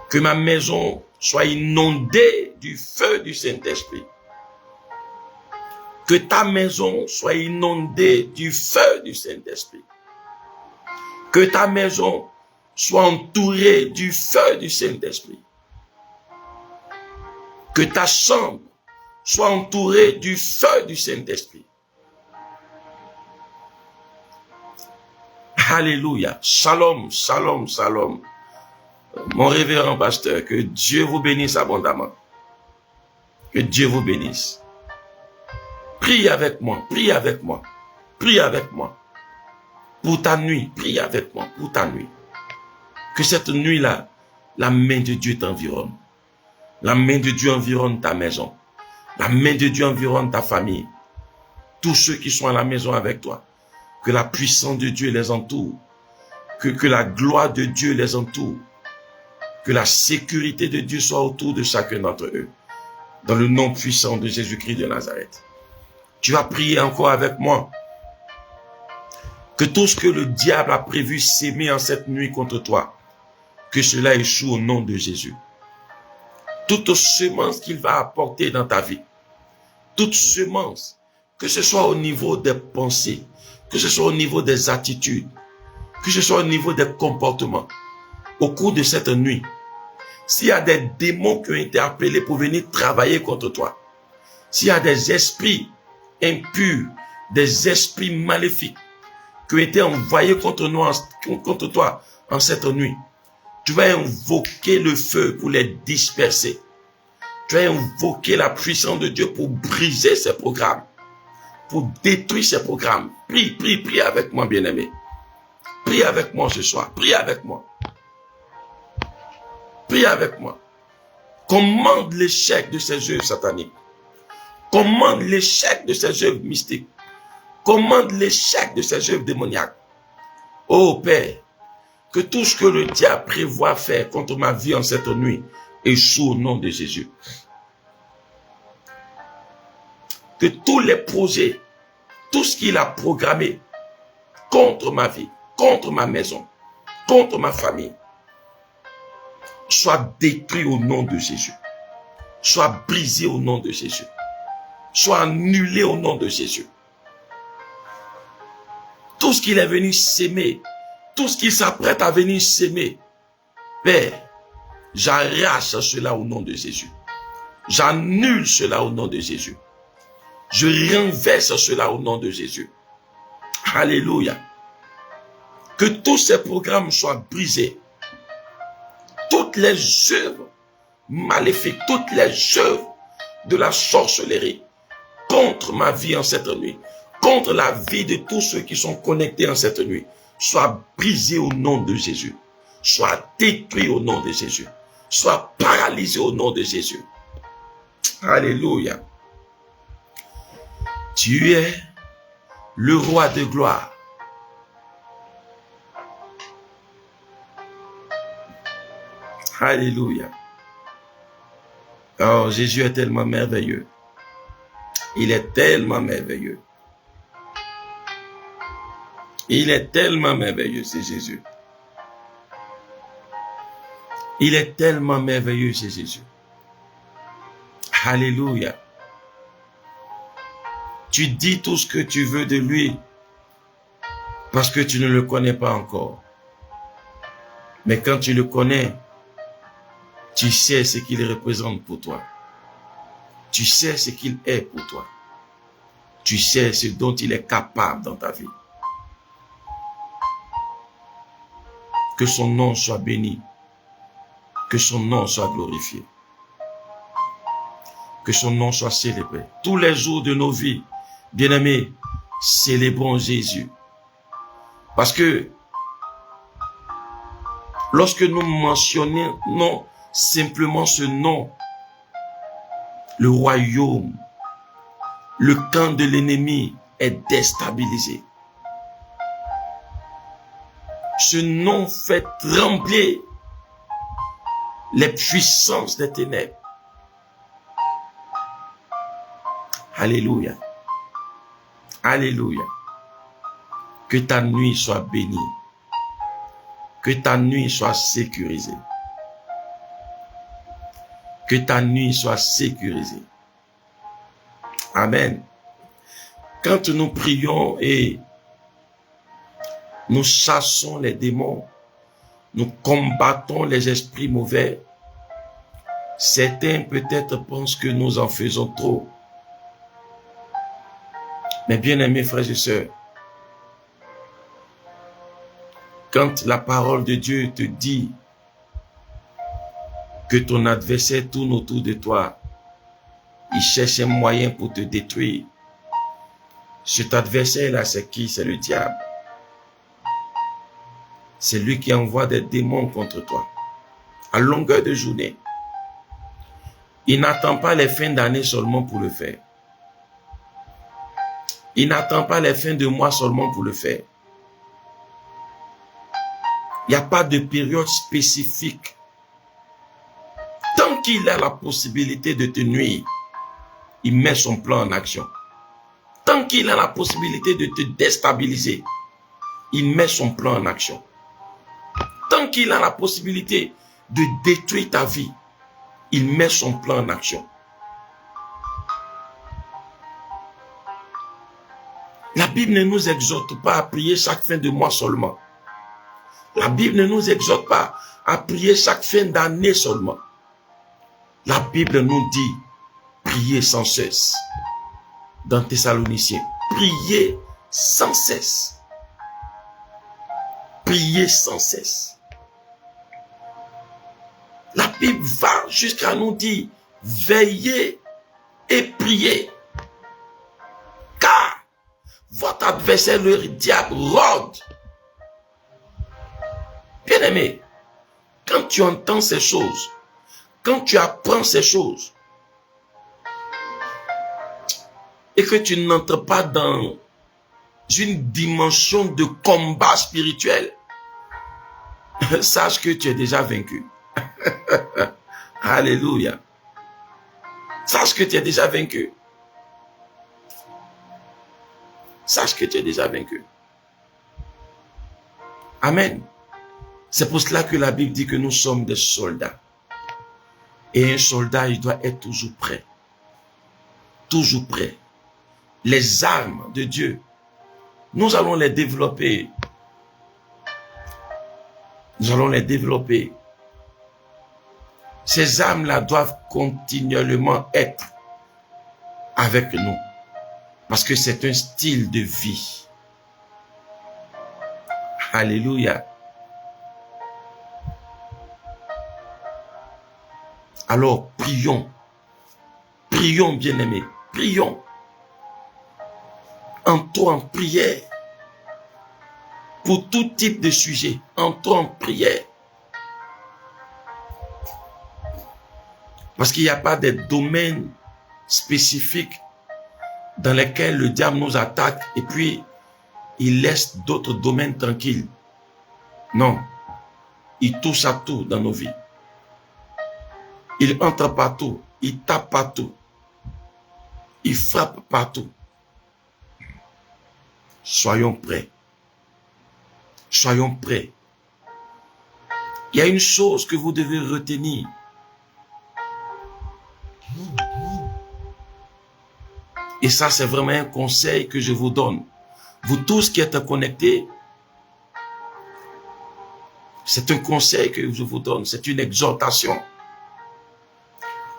Speaker 1: Que ma maison soit inondée du feu du Saint-Esprit. Que ta maison soit inondée du feu du Saint-Esprit. Que ta maison soit entourée du feu du Saint-Esprit. Que ta chambre soit entourée du feu du Saint-Esprit. Alléluia. Shalom, shalom, shalom. Mon révérend pasteur, que Dieu vous bénisse abondamment. Que Dieu vous bénisse. Prie avec moi, prie avec moi, prie avec moi. Pour ta nuit, prie avec moi, pour ta nuit. Que cette nuit-là, la main de Dieu t'environne. La main de Dieu environne ta maison. La main de Dieu environne ta famille. Tous ceux qui sont à la maison avec toi. Que la puissance de Dieu les entoure. Que la gloire de Dieu les entoure. Que la sécurité de Dieu soit autour de chacun d'entre eux. Dans le nom puissant de Jésus-Christ de Nazareth. Tu vas prier encore avec moi. Que tout ce que le diable a prévu s'aimer en cette nuit contre toi, que cela échoue au nom de Jésus. Toute semence qu'il va apporter dans ta vie, toute semence, que ce soit au niveau des pensées, que ce soit au niveau des attitudes, que ce soit au niveau des comportements, au cours de cette nuit, s'il y a des démons qui ont été appelés pour venir travailler contre toi, s'il y a des esprits impurs, des esprits maléfiques qui ont été envoyés contre toi en cette nuit, tu vas invoquer le feu pour les disperser. Tu vas invoquer la puissance de Dieu pour briser ces programmes, pour détruire ces programmes. Prie, prie, prie avec moi, bien-aimé. Prie avec moi ce soir. Prie avec moi. Prie avec moi. Commande l'échec de ces œuvres sataniques. Commande l'échec de ces œuvres mystiques. Commande l'échec de ces œuvres démoniaques. Oh Père, que tout ce que le diable prévoit faire contre ma vie en cette nuit échoue au nom de Jésus. Que tous les projets, tout ce qu'il a programmé contre ma vie, contre ma maison, contre ma famille, soit détruit au nom de Jésus. Soit brisé au nom de Jésus. Soit annulé au nom de Jésus. Tout ce qu'il est venu s'aimer, tout ce qu'il s'apprête à venir s'aimer, Père, j'arrache cela au nom de Jésus. J'annule cela au nom de Jésus. Je renverse cela au nom de Jésus. Alléluia. Que tous ces programmes soient brisés. Toutes les œuvres maléfiques, toutes les œuvres de la sorcellerie contre ma vie en cette nuit, contre la vie de tous ceux qui sont connectés en cette nuit, soient brisés au nom de Jésus. Soient détruits au nom de Jésus. Soient paralysés au nom de Jésus. Alléluia. Tu es le roi de gloire. Alléluia. Oh, Jésus est tellement merveilleux. Il est tellement merveilleux. Il est tellement merveilleux, c'est Jésus. Il est tellement merveilleux, c'est Jésus. Alléluia. Tu dis tout ce que tu veux de lui parce que tu ne le connais pas encore. Mais quand tu le connais, tu sais ce qu'il représente pour toi. Tu sais ce qu'il est pour toi. Tu sais ce dont il est capable dans ta vie. Que son nom soit béni. Que son nom soit glorifié. Que son nom soit célébré. Tous les jours de nos vies, bien-aimés, célébrons Jésus. Parce que lorsque nous mentionnons simplement ce nom, le royaume, le camp de l'ennemi est déstabilisé. Ce nom fait trembler les puissances des ténèbres. Alléluia. Alléluia. Que ta nuit soit bénie. Que ta nuit soit sécurisée. Que ta nuit soit sécurisée. Amen. Quand nous prions et nous chassons les démons, nous combattons les esprits mauvais, certains peut-être pensent que nous en faisons trop. Mais bien aimés frères et sœurs, quand la parole de Dieu te dit que ton adversaire tourne autour de toi, il cherche un moyen pour te détruire. Cet adversaire-là, c'est qui? C'est le diable. C'est lui qui envoie des démons contre toi, à longueur de journée. Il n'attend pas les fins d'année seulement pour le faire. Il n'attend pas les fins de mois seulement pour le faire. Il n'y a pas de période spécifique tant qu'il a la possibilité de te nuire, il met son plan en action. Tant qu'il a la possibilité de te déstabiliser, il met son plan en action. Tant qu'il a la possibilité de détruire ta vie, il met son plan en action. La Bible ne nous exhorte pas à prier chaque fin de mois seulement. La Bible ne nous exhorte pas à prier chaque fin d'année seulement. La Bible nous dit, priez sans cesse. Dans Thessaloniciens, priez sans cesse. Priez sans cesse. La Bible va jusqu'à nous dire, veillez et priez. Car votre adversaire, le diable, rôde. Bien-aimé, quand tu entends ces choses, quand tu apprends ces choses, et que tu n'entres pas dans une dimension de combat spirituel, sache que tu es déjà vaincu. Alléluia. Sache que tu es déjà vaincu. Sache que tu es déjà vaincu. Amen. C'est pour cela que la Bible dit que nous sommes des soldats. Et un soldat, il doit être toujours prêt. Toujours prêt. Les armes de Dieu, nous allons les développer. Nous allons les développer. Ces armes-là doivent continuellement être avec nous. Parce que c'est un style de vie. Alléluia. Alors, prions. Prions, bien-aimés. Prions. Entrons en prière. Pour tout type de sujet. Entrons en prière. Parce qu'il n'y a pas de domaines spécifiques dans lesquels le diable nous attaque et puis il laisse d'autres domaines tranquilles. Non. Il touche à tout dans nos vies. Il entre partout. Il tape partout. Il frappe partout. Soyons prêts. Soyons prêts. Il y a une chose que vous devez retenir. Et ça, c'est vraiment un conseil que je vous donne. Vous tous qui êtes connectés, c'est un conseil que je vous donne. C'est une exhortation.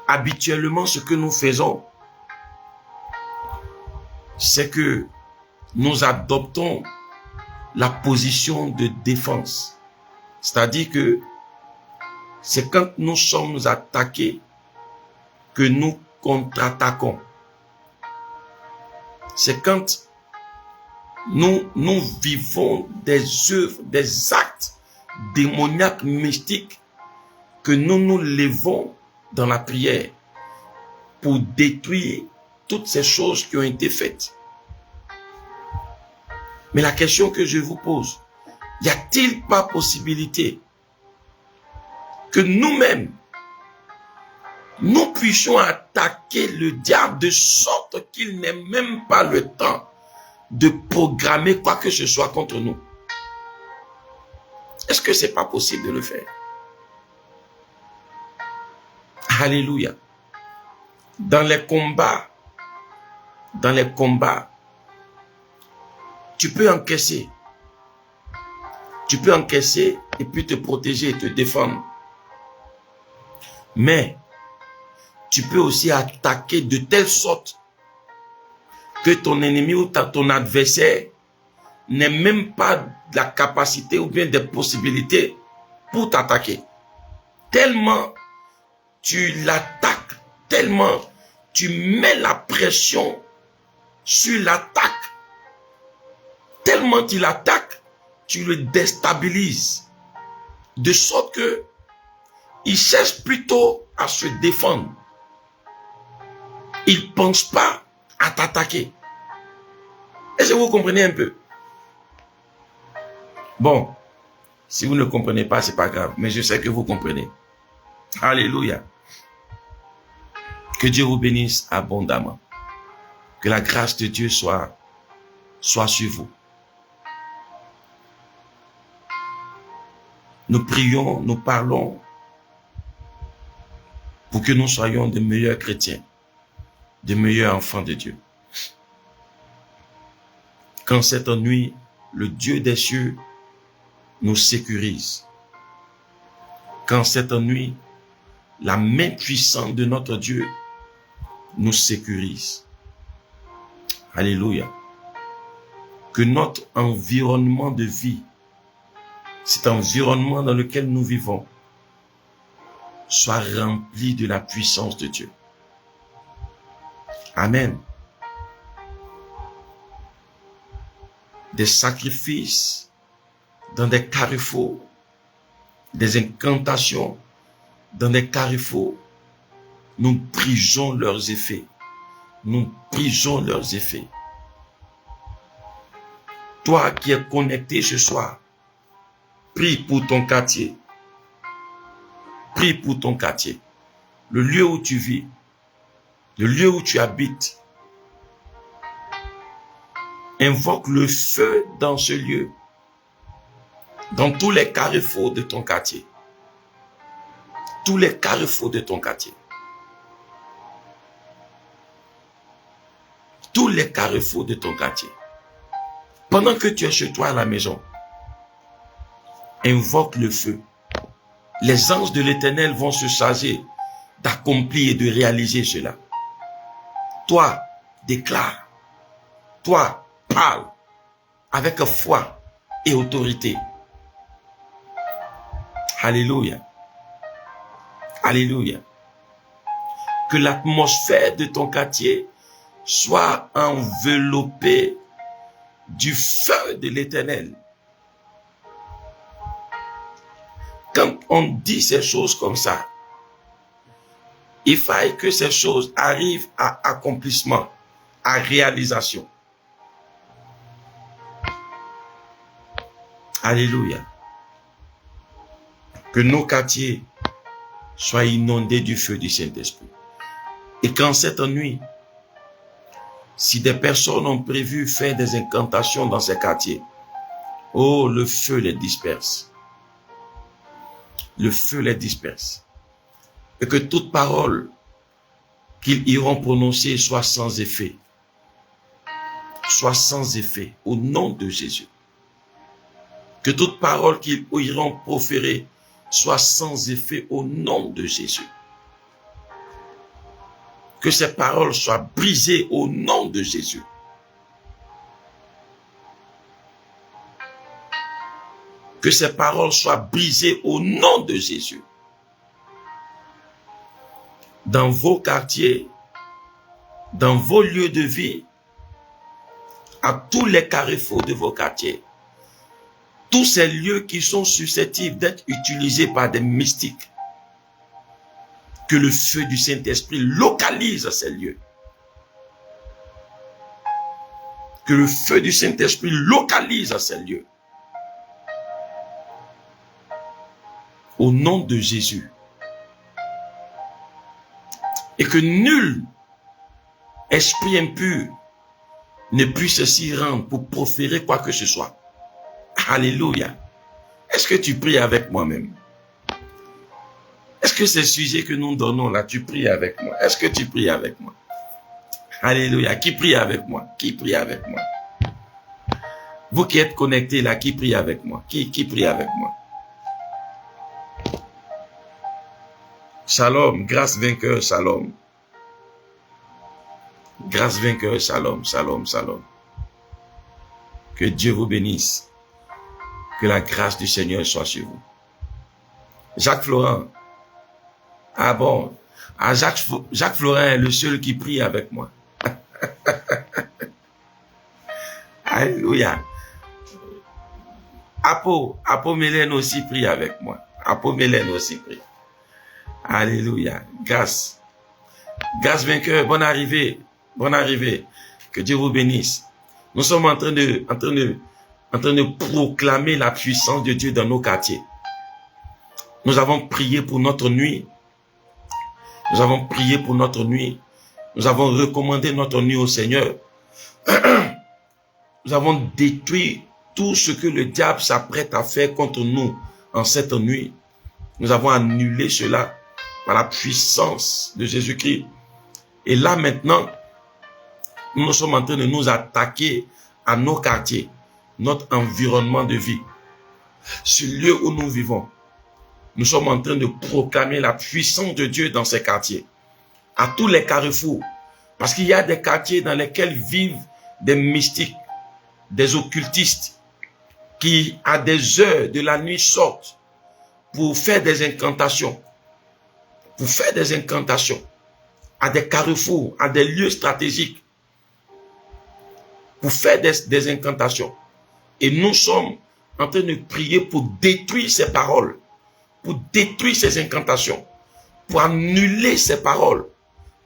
Speaker 1: Habituellement, ce que nous faisons, c'est que nous adoptons la position de défense. C'est-à-dire que c'est quand nous sommes attaqués que nous contre-attaquons. C'est quand nous vivons des œuvres, des actes démoniaques, mystiques, que nous nous levons dans la prière pour détruire toutes ces choses qui ont été faites. Mais la question que je vous pose, y a-t-il pas possibilité que nous-mêmes, nous puissions attaquer le diable de sorte qu'il n'ait même pas le temps de programmer quoi que ce soit contre nous? Est-ce que c'est pas possible de le faire? Alléluia. Dans les combats, tu peux encaisser. Tu peux encaisser et puis te protéger et te défendre. Mais tu peux aussi attaquer de telle sorte que ton ennemi ou ton adversaire n'ait même pas de la capacité ou bien des possibilités pour t'attaquer. Tellement tu l'attaques, tellement tu mets la pression sur l'attaque, tellement tu l'attaques, tu le déstabilises, de sorte que il cherche plutôt à se défendre. Il ne pense pas à t'attaquer. Est-ce que vous comprenez un peu? Bon, si vous ne comprenez pas, c'est pas grave, mais je sais que vous comprenez. Alléluia. Que Dieu vous bénisse abondamment. Que la grâce de Dieu soit sur vous. Nous prions, nous parlons pour que nous soyons de meilleurs chrétiens, de meilleurs enfants de Dieu. Qu'en cette nuit, le Dieu des cieux nous sécurise. Qu'en cette nuit, la main puissante de notre Dieu nous sécurise. Alléluia. Que notre environnement de vie, cet environnement dans lequel nous vivons, soit rempli de la puissance de Dieu. Amen. Des sacrifices dans des carrefours, des incantations dans des carrefours, nous brisons leurs effets. Nous brisons leurs effets. Toi qui es connecté ce soir, prie pour ton quartier. Prie pour ton quartier. Le lieu où tu vis. Le lieu où tu habites. Invoque le feu dans ce lieu. Dans tous les carrefours de ton quartier. Tous les carrefours de ton quartier. Tous les carrefours de ton quartier. Pendant que tu es chez toi à la maison, invoque le feu. Les anges de l'Éternel vont se charger d'accomplir et de réaliser cela. Toi, déclare. Toi, parle avec foi et autorité. Alléluia. Alléluia. Que l'atmosphère de ton quartier soit enveloppée du feu de l'Éternel. Quand on dit ces choses comme ça, il faille que ces choses arrivent à accomplissement, à réalisation. Alléluia. Que nos quartiers soient inondés du feu du Saint-Esprit. Et qu'en cette nuit, si des personnes ont prévu faire des incantations dans ces quartiers, oh, le feu les disperse. Le feu les disperse. Et que toute parole qu'ils iront prononcer soit sans effet. Soit sans effet au nom de Jésus. Que toute parole qu'ils iront proférer soit sans effet au nom de Jésus. Que ces paroles soient brisées au nom de Jésus. Que ces paroles soient brisées au nom de Jésus. Dans vos quartiers, dans vos lieux de vie, à tous les carrefours de vos quartiers, tous ces lieux qui sont susceptibles d'être utilisés par des mystiques, que le feu du Saint-Esprit localise ces lieux. Que le feu du Saint-Esprit localise ces lieux. Au nom de Jésus. Et que nul esprit impur ne puisse s'y rendre pour proférer quoi que ce soit. Alléluia. Est-ce que tu pries avec moi-même? Est-ce que ces sujets que nous donnons là, tu pries avec moi? Est-ce que tu pries avec moi? Alléluia. Qui prie avec moi? Qui prie avec moi? Vous qui êtes connectés là, qui prie avec moi? Qui prie avec moi? Shalom, grâce vainqueur, shalom. Grâce vainqueur, shalom, shalom, shalom. Que Dieu vous bénisse. Que la grâce du Seigneur soit sur vous. Jacques Florent. Ah bon, ah Jacques Florent est le seul qui prie avec moi. Alléluia. Apo Mélène aussi prie avec moi. Apo Mélène aussi prie. Alléluia. Grâce. Grâce vainqueur, bonne arrivée. Bonne arrivée. Que Dieu vous bénisse. Nous sommes en train de proclamer la puissance de Dieu dans nos quartiers. Nous avons prié pour notre nuit. Nous avons prié pour notre nuit. Nous avons recommandé notre nuit au Seigneur. Nous avons détruit tout ce que le diable s'apprête à faire contre nous en cette nuit. Nous avons annulé cela par la puissance de Jésus-Christ. Et là maintenant, nous sommes en train de nous attaquer à nos quartiers, notre environnement de vie, ce lieu où nous vivons. Nous sommes en train de proclamer la puissance de Dieu dans ces quartiers, à tous les carrefours. Parce qu'il y a des quartiers dans lesquels vivent des mystiques, des occultistes, qui à des heures de la nuit sortent pour faire des incantations. Pour faire des incantations à des carrefours, à des lieux stratégiques. Pour faire des incantations. Et nous sommes en train de prier pour détruire ces paroles. Pour détruire ces incantations. Pour annuler ces paroles.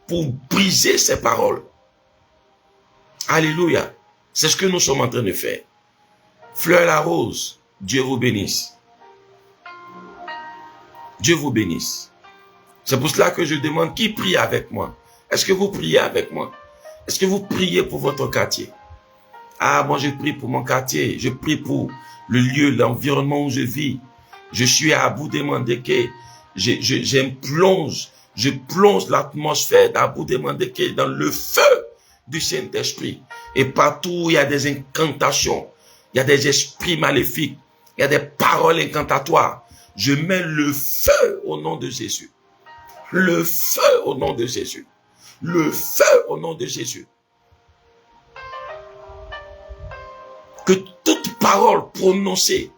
Speaker 1: Pour briser ces paroles. Alléluia. C'est ce que nous sommes en train de faire. Fleur la rose, Dieu vous bénisse. Dieu vous bénisse. C'est pour cela que je demande qui prie avec moi. Est-ce que vous priez avec moi? Est-ce que vous priez pour votre quartier? Ah, moi je prie pour mon quartier. Je prie pour le lieu, l'environnement où je vis. Je suis à bout de Mandeke. Je plonge l'atmosphère d'Abou de Mandeke dans le feu du Saint-Esprit. Et partout où il y a des incantations, il y a des esprits maléfiques, il y a des paroles incantatoires, je mets le feu au nom de Jésus. Le feu au nom de Jésus. Le feu au nom de Jésus. Que toute parole prononcée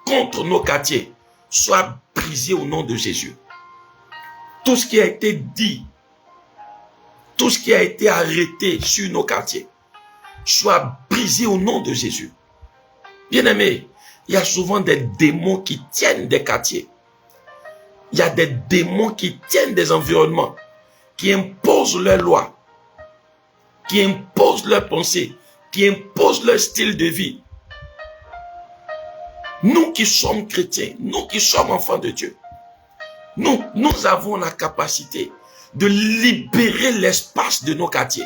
Speaker 1: contre nos quartiers soit brisée au nom de Jésus. Tout ce qui a été dit, tout ce qui a été arrêté sur nos quartiers, soit brisé au nom de Jésus. Bien-aimés, il y a souvent des démons qui tiennent des quartiers. Il y a des démons qui tiennent des environnements, qui imposent leurs lois, qui imposent leurs pensées, qui imposent leur style de vie. Nous qui sommes chrétiens, nous qui sommes enfants de Dieu, nous avons la capacité de libérer l'espace de nos quartiers.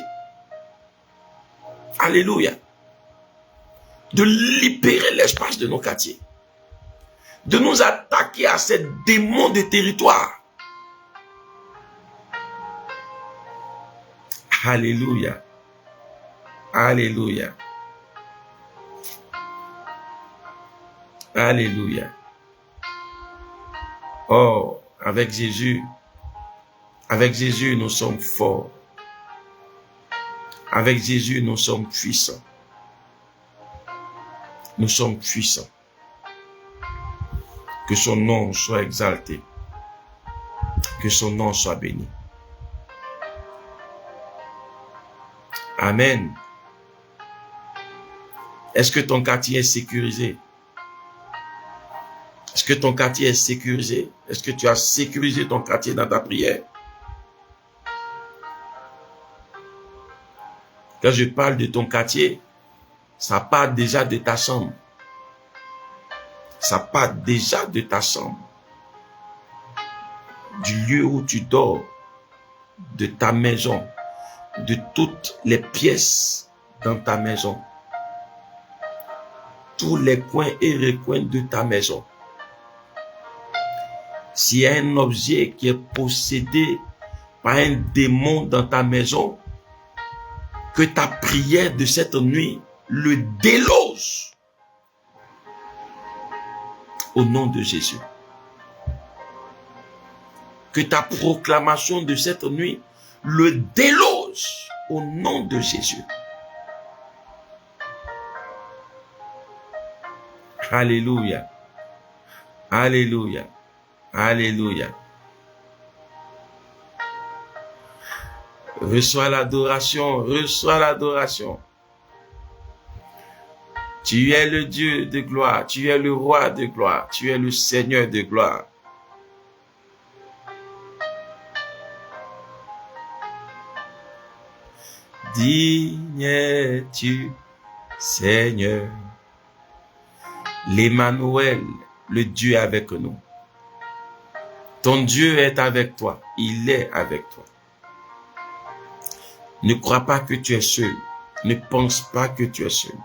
Speaker 1: Alléluia. De libérer l'espace de nos quartiers. De nous attaquer à ces démons de territoire. Alléluia. Alléluia. Alléluia. Oh, avec Jésus, nous sommes forts. Avec Jésus, nous sommes puissants. Nous sommes puissants. Que son nom soit exalté. Que son nom soit béni. Amen. Est-ce que ton quartier est sécurisé? Est-ce que ton quartier est sécurisé? Est-ce que tu as sécurisé ton quartier dans ta prière? Quand je parle de ton quartier, ça part déjà de ta chambre. Ça part déjà de ta chambre. Du lieu où tu dors, de ta maison, de toutes les pièces dans ta maison. Tous les coins et recoins de ta maison. S'il y a un objet qui est possédé par un démon dans ta maison, que ta prière de cette nuit le déloge au nom de Jésus. Que ta proclamation de cette nuit le déloge au nom de Jésus. Alléluia. Alléluia. Alléluia. Reçois l'adoration, reçois l'adoration. Tu es le Dieu de gloire, tu es le roi de gloire, tu es le Seigneur de gloire. Digne es-tu, Seigneur, l'Emmanuel, le Dieu avec nous. Ton Dieu est avec toi. Il est avec toi. Ne crois pas que tu es seul. Ne pense pas que tu es seul.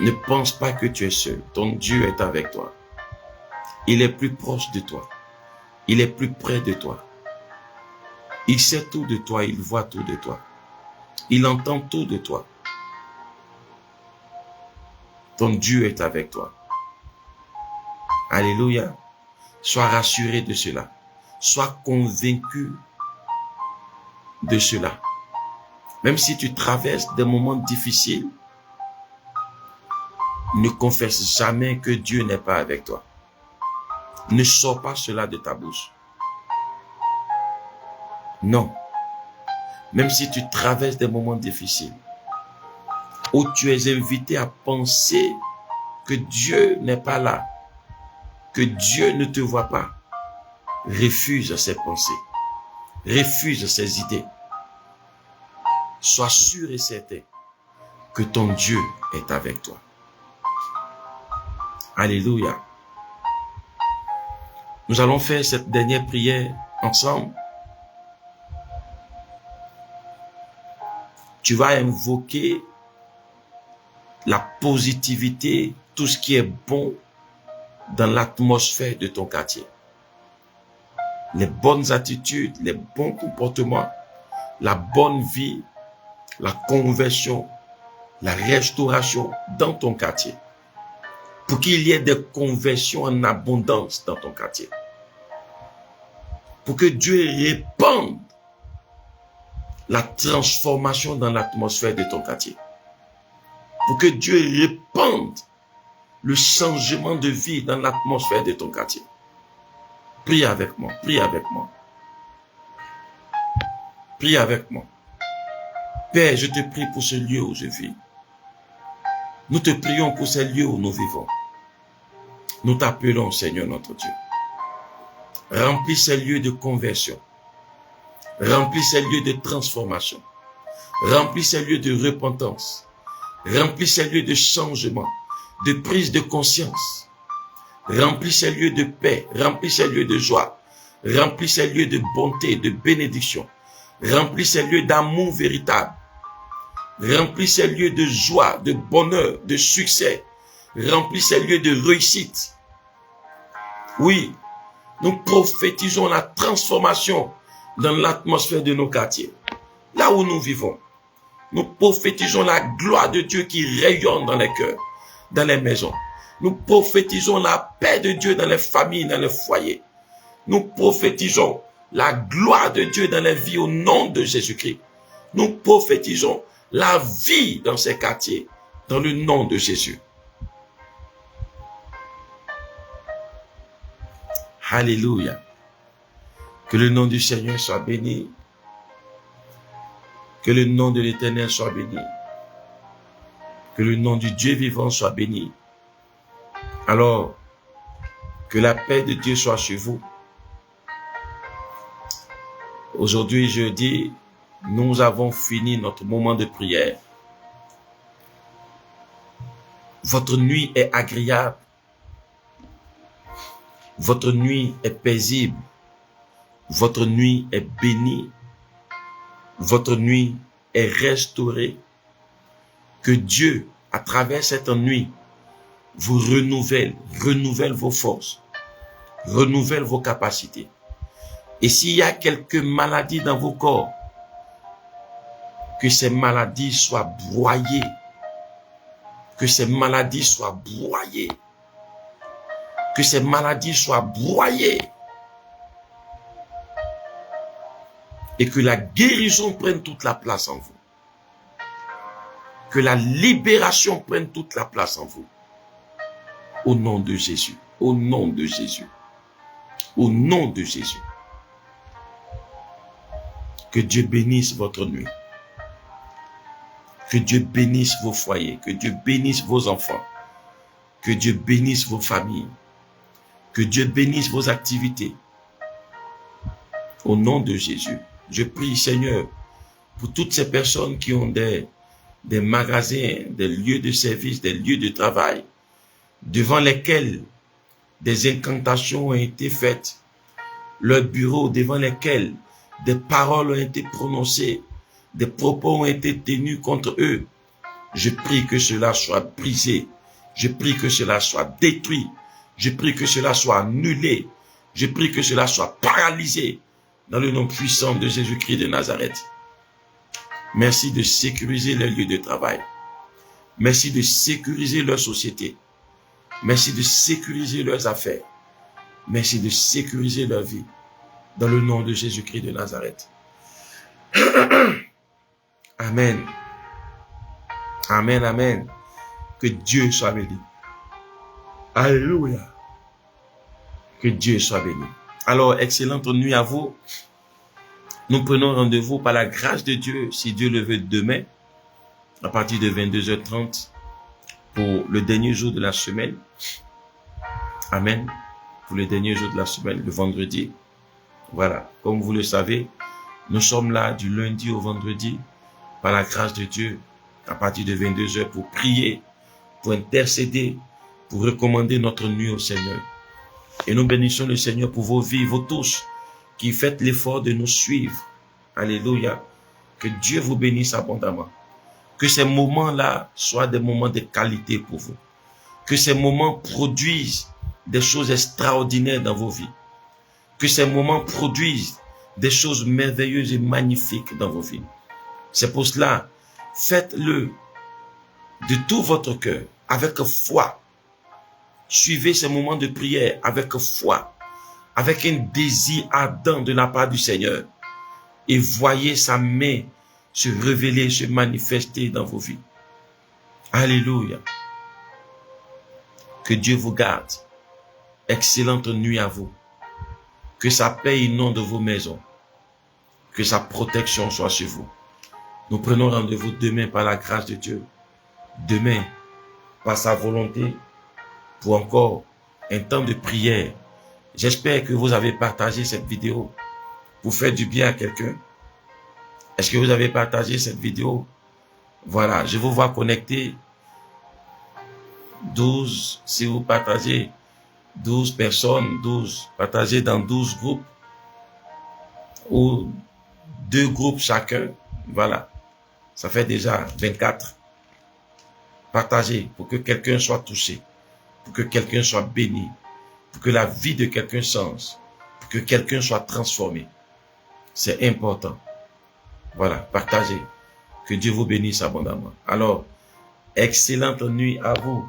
Speaker 1: Ne pense pas que tu es seul. Ton Dieu est avec toi. Il est plus proche de toi. Il est plus près de toi. Il sait tout de toi. Il voit tout de toi. Il entend tout de toi. Ton Dieu est avec toi. Alléluia. Sois rassuré de cela. Sois convaincu de cela. Même si tu traverses des moments difficiles, ne confesse jamais que Dieu n'est pas avec toi. Ne sors pas cela de ta bouche. Non. Même si tu traverses des moments difficiles, où tu es invité à penser que Dieu n'est pas là, que Dieu ne te voit pas, refuse ces pensées, refuse ces idées. Sois sûr et certain que ton Dieu est avec toi. Alléluia. Nous allons faire cette dernière prière ensemble. Tu vas invoquer la positivité, tout ce qui est bon dans l'atmosphère de ton quartier. Les bonnes attitudes, les bons comportements, la bonne vie, la conversion, la restauration dans ton quartier. Pour qu'il y ait des conversions en abondance dans ton quartier. Pour que Dieu répande la transformation dans l'atmosphère de ton quartier. Pour que Dieu répande le changement de vie dans l'atmosphère de ton quartier. Prie avec moi, prie avec moi. Prie avec moi. Père, je te prie pour ce lieu où je vis. Nous te prions pour ces lieux où nous vivons. Nous t'appelons, Seigneur notre Dieu. Remplis ces lieux de conversion. Remplis ces lieux de transformation. Remplis ces lieux de repentance. Remplis ces lieux de changement, de prise de conscience. Remplis ces lieux de paix. Remplis ces lieux de joie. Remplis ces lieux de bonté, de bénédiction. Remplis ces lieux d'amour véritable. Remplis ces lieux de joie, de bonheur, de succès. Remplis ces lieux de réussite. Oui, nous prophétisons la transformation dans l'atmosphère de nos quartiers. Là où nous vivons, nous prophétisons la gloire de Dieu qui rayonne dans les cœurs, dans les maisons. Nous prophétisons la paix de Dieu dans les familles, dans les foyers. Nous prophétisons la gloire de Dieu dans les vies au nom de Jésus-Christ. Nous prophétisons la vie dans ces quartiers, dans le nom de Jésus. Alléluia. Que le nom du Seigneur soit béni. Que le nom de l'Éternel soit béni. Que le nom du Dieu vivant soit béni. Alors, que la paix de Dieu soit chez vous. Aujourd'hui, jeudi, nous avons fini notre moment de prière. Votre nuit est agréable. Votre nuit est paisible. Votre nuit est bénie. Votre nuit est restaurée. Que Dieu, à travers cette nuit, vous renouvelle vos forces, renouvelle vos capacités. Et s'il y a quelques maladies dans vos corps, que ces maladies soient broyées. Que ces maladies soient broyées. Que ces maladies soient broyées. Et que la guérison prenne toute la place en vous. Que la libération prenne toute la place en vous. Au nom de Jésus. Au nom de Jésus. Au nom de Jésus. Que Dieu bénisse votre nuit. Que Dieu bénisse vos foyers. Que Dieu bénisse vos enfants. Que Dieu bénisse vos familles. Que Dieu bénisse vos activités. Au nom de Jésus. Je prie, Seigneur, pour toutes ces personnes qui ont des magasins, des lieux de service, des lieux de travail, devant lesquels des incantations ont été faites, leurs bureaux devant lesquels des paroles ont été prononcées, des propos ont été tenus contre eux. Je prie que cela soit brisé. Je prie que cela soit détruit. Je prie que cela soit annulé. Je prie que cela soit paralysé dans le nom puissant de Jésus-Christ de Nazareth. Merci de sécuriser leurs lieux de travail. Merci de sécuriser leur société. Merci de sécuriser leurs affaires. Merci de sécuriser leur vie. Dans le nom de Jésus-Christ de Nazareth. Amen. Amen, amen. Que Dieu soit béni. Alléluia. Que Dieu soit béni. Alors, excellente nuit à vous. Nous prenons rendez-vous par la grâce de Dieu, si Dieu le veut, demain, à partir de 22h30, pour le dernier jour de la semaine. Amen. Pour le dernier jour de la semaine, le vendredi. Voilà. Comme vous le savez, nous sommes là du lundi au vendredi, par la grâce de Dieu, à partir de 22h, pour prier, pour intercéder, pour recommander notre nuit au Seigneur. Et nous bénissons le Seigneur pour vos vies, vous tous, qui faites l'effort de nous suivre. Alléluia. Que Dieu vous bénisse abondamment. Que ces moments-là soient des moments de qualité pour vous. Que ces moments produisent des choses extraordinaires dans vos vies. Que ces moments produisent des choses merveilleuses et magnifiques dans vos vies. C'est pour cela, faites-le de tout votre cœur, avec foi. Suivez ces moments de prière avec foi, avec un désir ardent de la part du Seigneur. Et voyez sa main se révéler, se manifester dans vos vies. Alléluia. Que Dieu vous garde. Excellente nuit à vous. Que sa paix inonde vos maisons. Que sa protection soit sur vous. Nous prenons rendez-vous demain par la grâce de Dieu. Demain, par sa volonté, pour encore un temps de prière. J'espère que vous avez partagé cette vidéo pour faire du bien à quelqu'un. Est-ce que vous avez partagé cette vidéo? Voilà, je vous vois connecter 12, si vous partagez 12 personnes, 12, partagez dans 12 groupes ou 2 groupes chacun. Voilà, ça fait déjà 24. Partagez pour que quelqu'un soit touché, pour que quelqu'un soit béni, pour que la vie de quelqu'un change, pour que quelqu'un soit transformé. C'est important. Voilà, partagez. Que Dieu vous bénisse abondamment. Alors, excellente nuit à vous.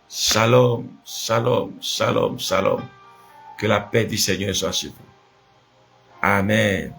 Speaker 1: Shalom, shalom, shalom, shalom. Que la paix du Seigneur soit sur vous. Amen.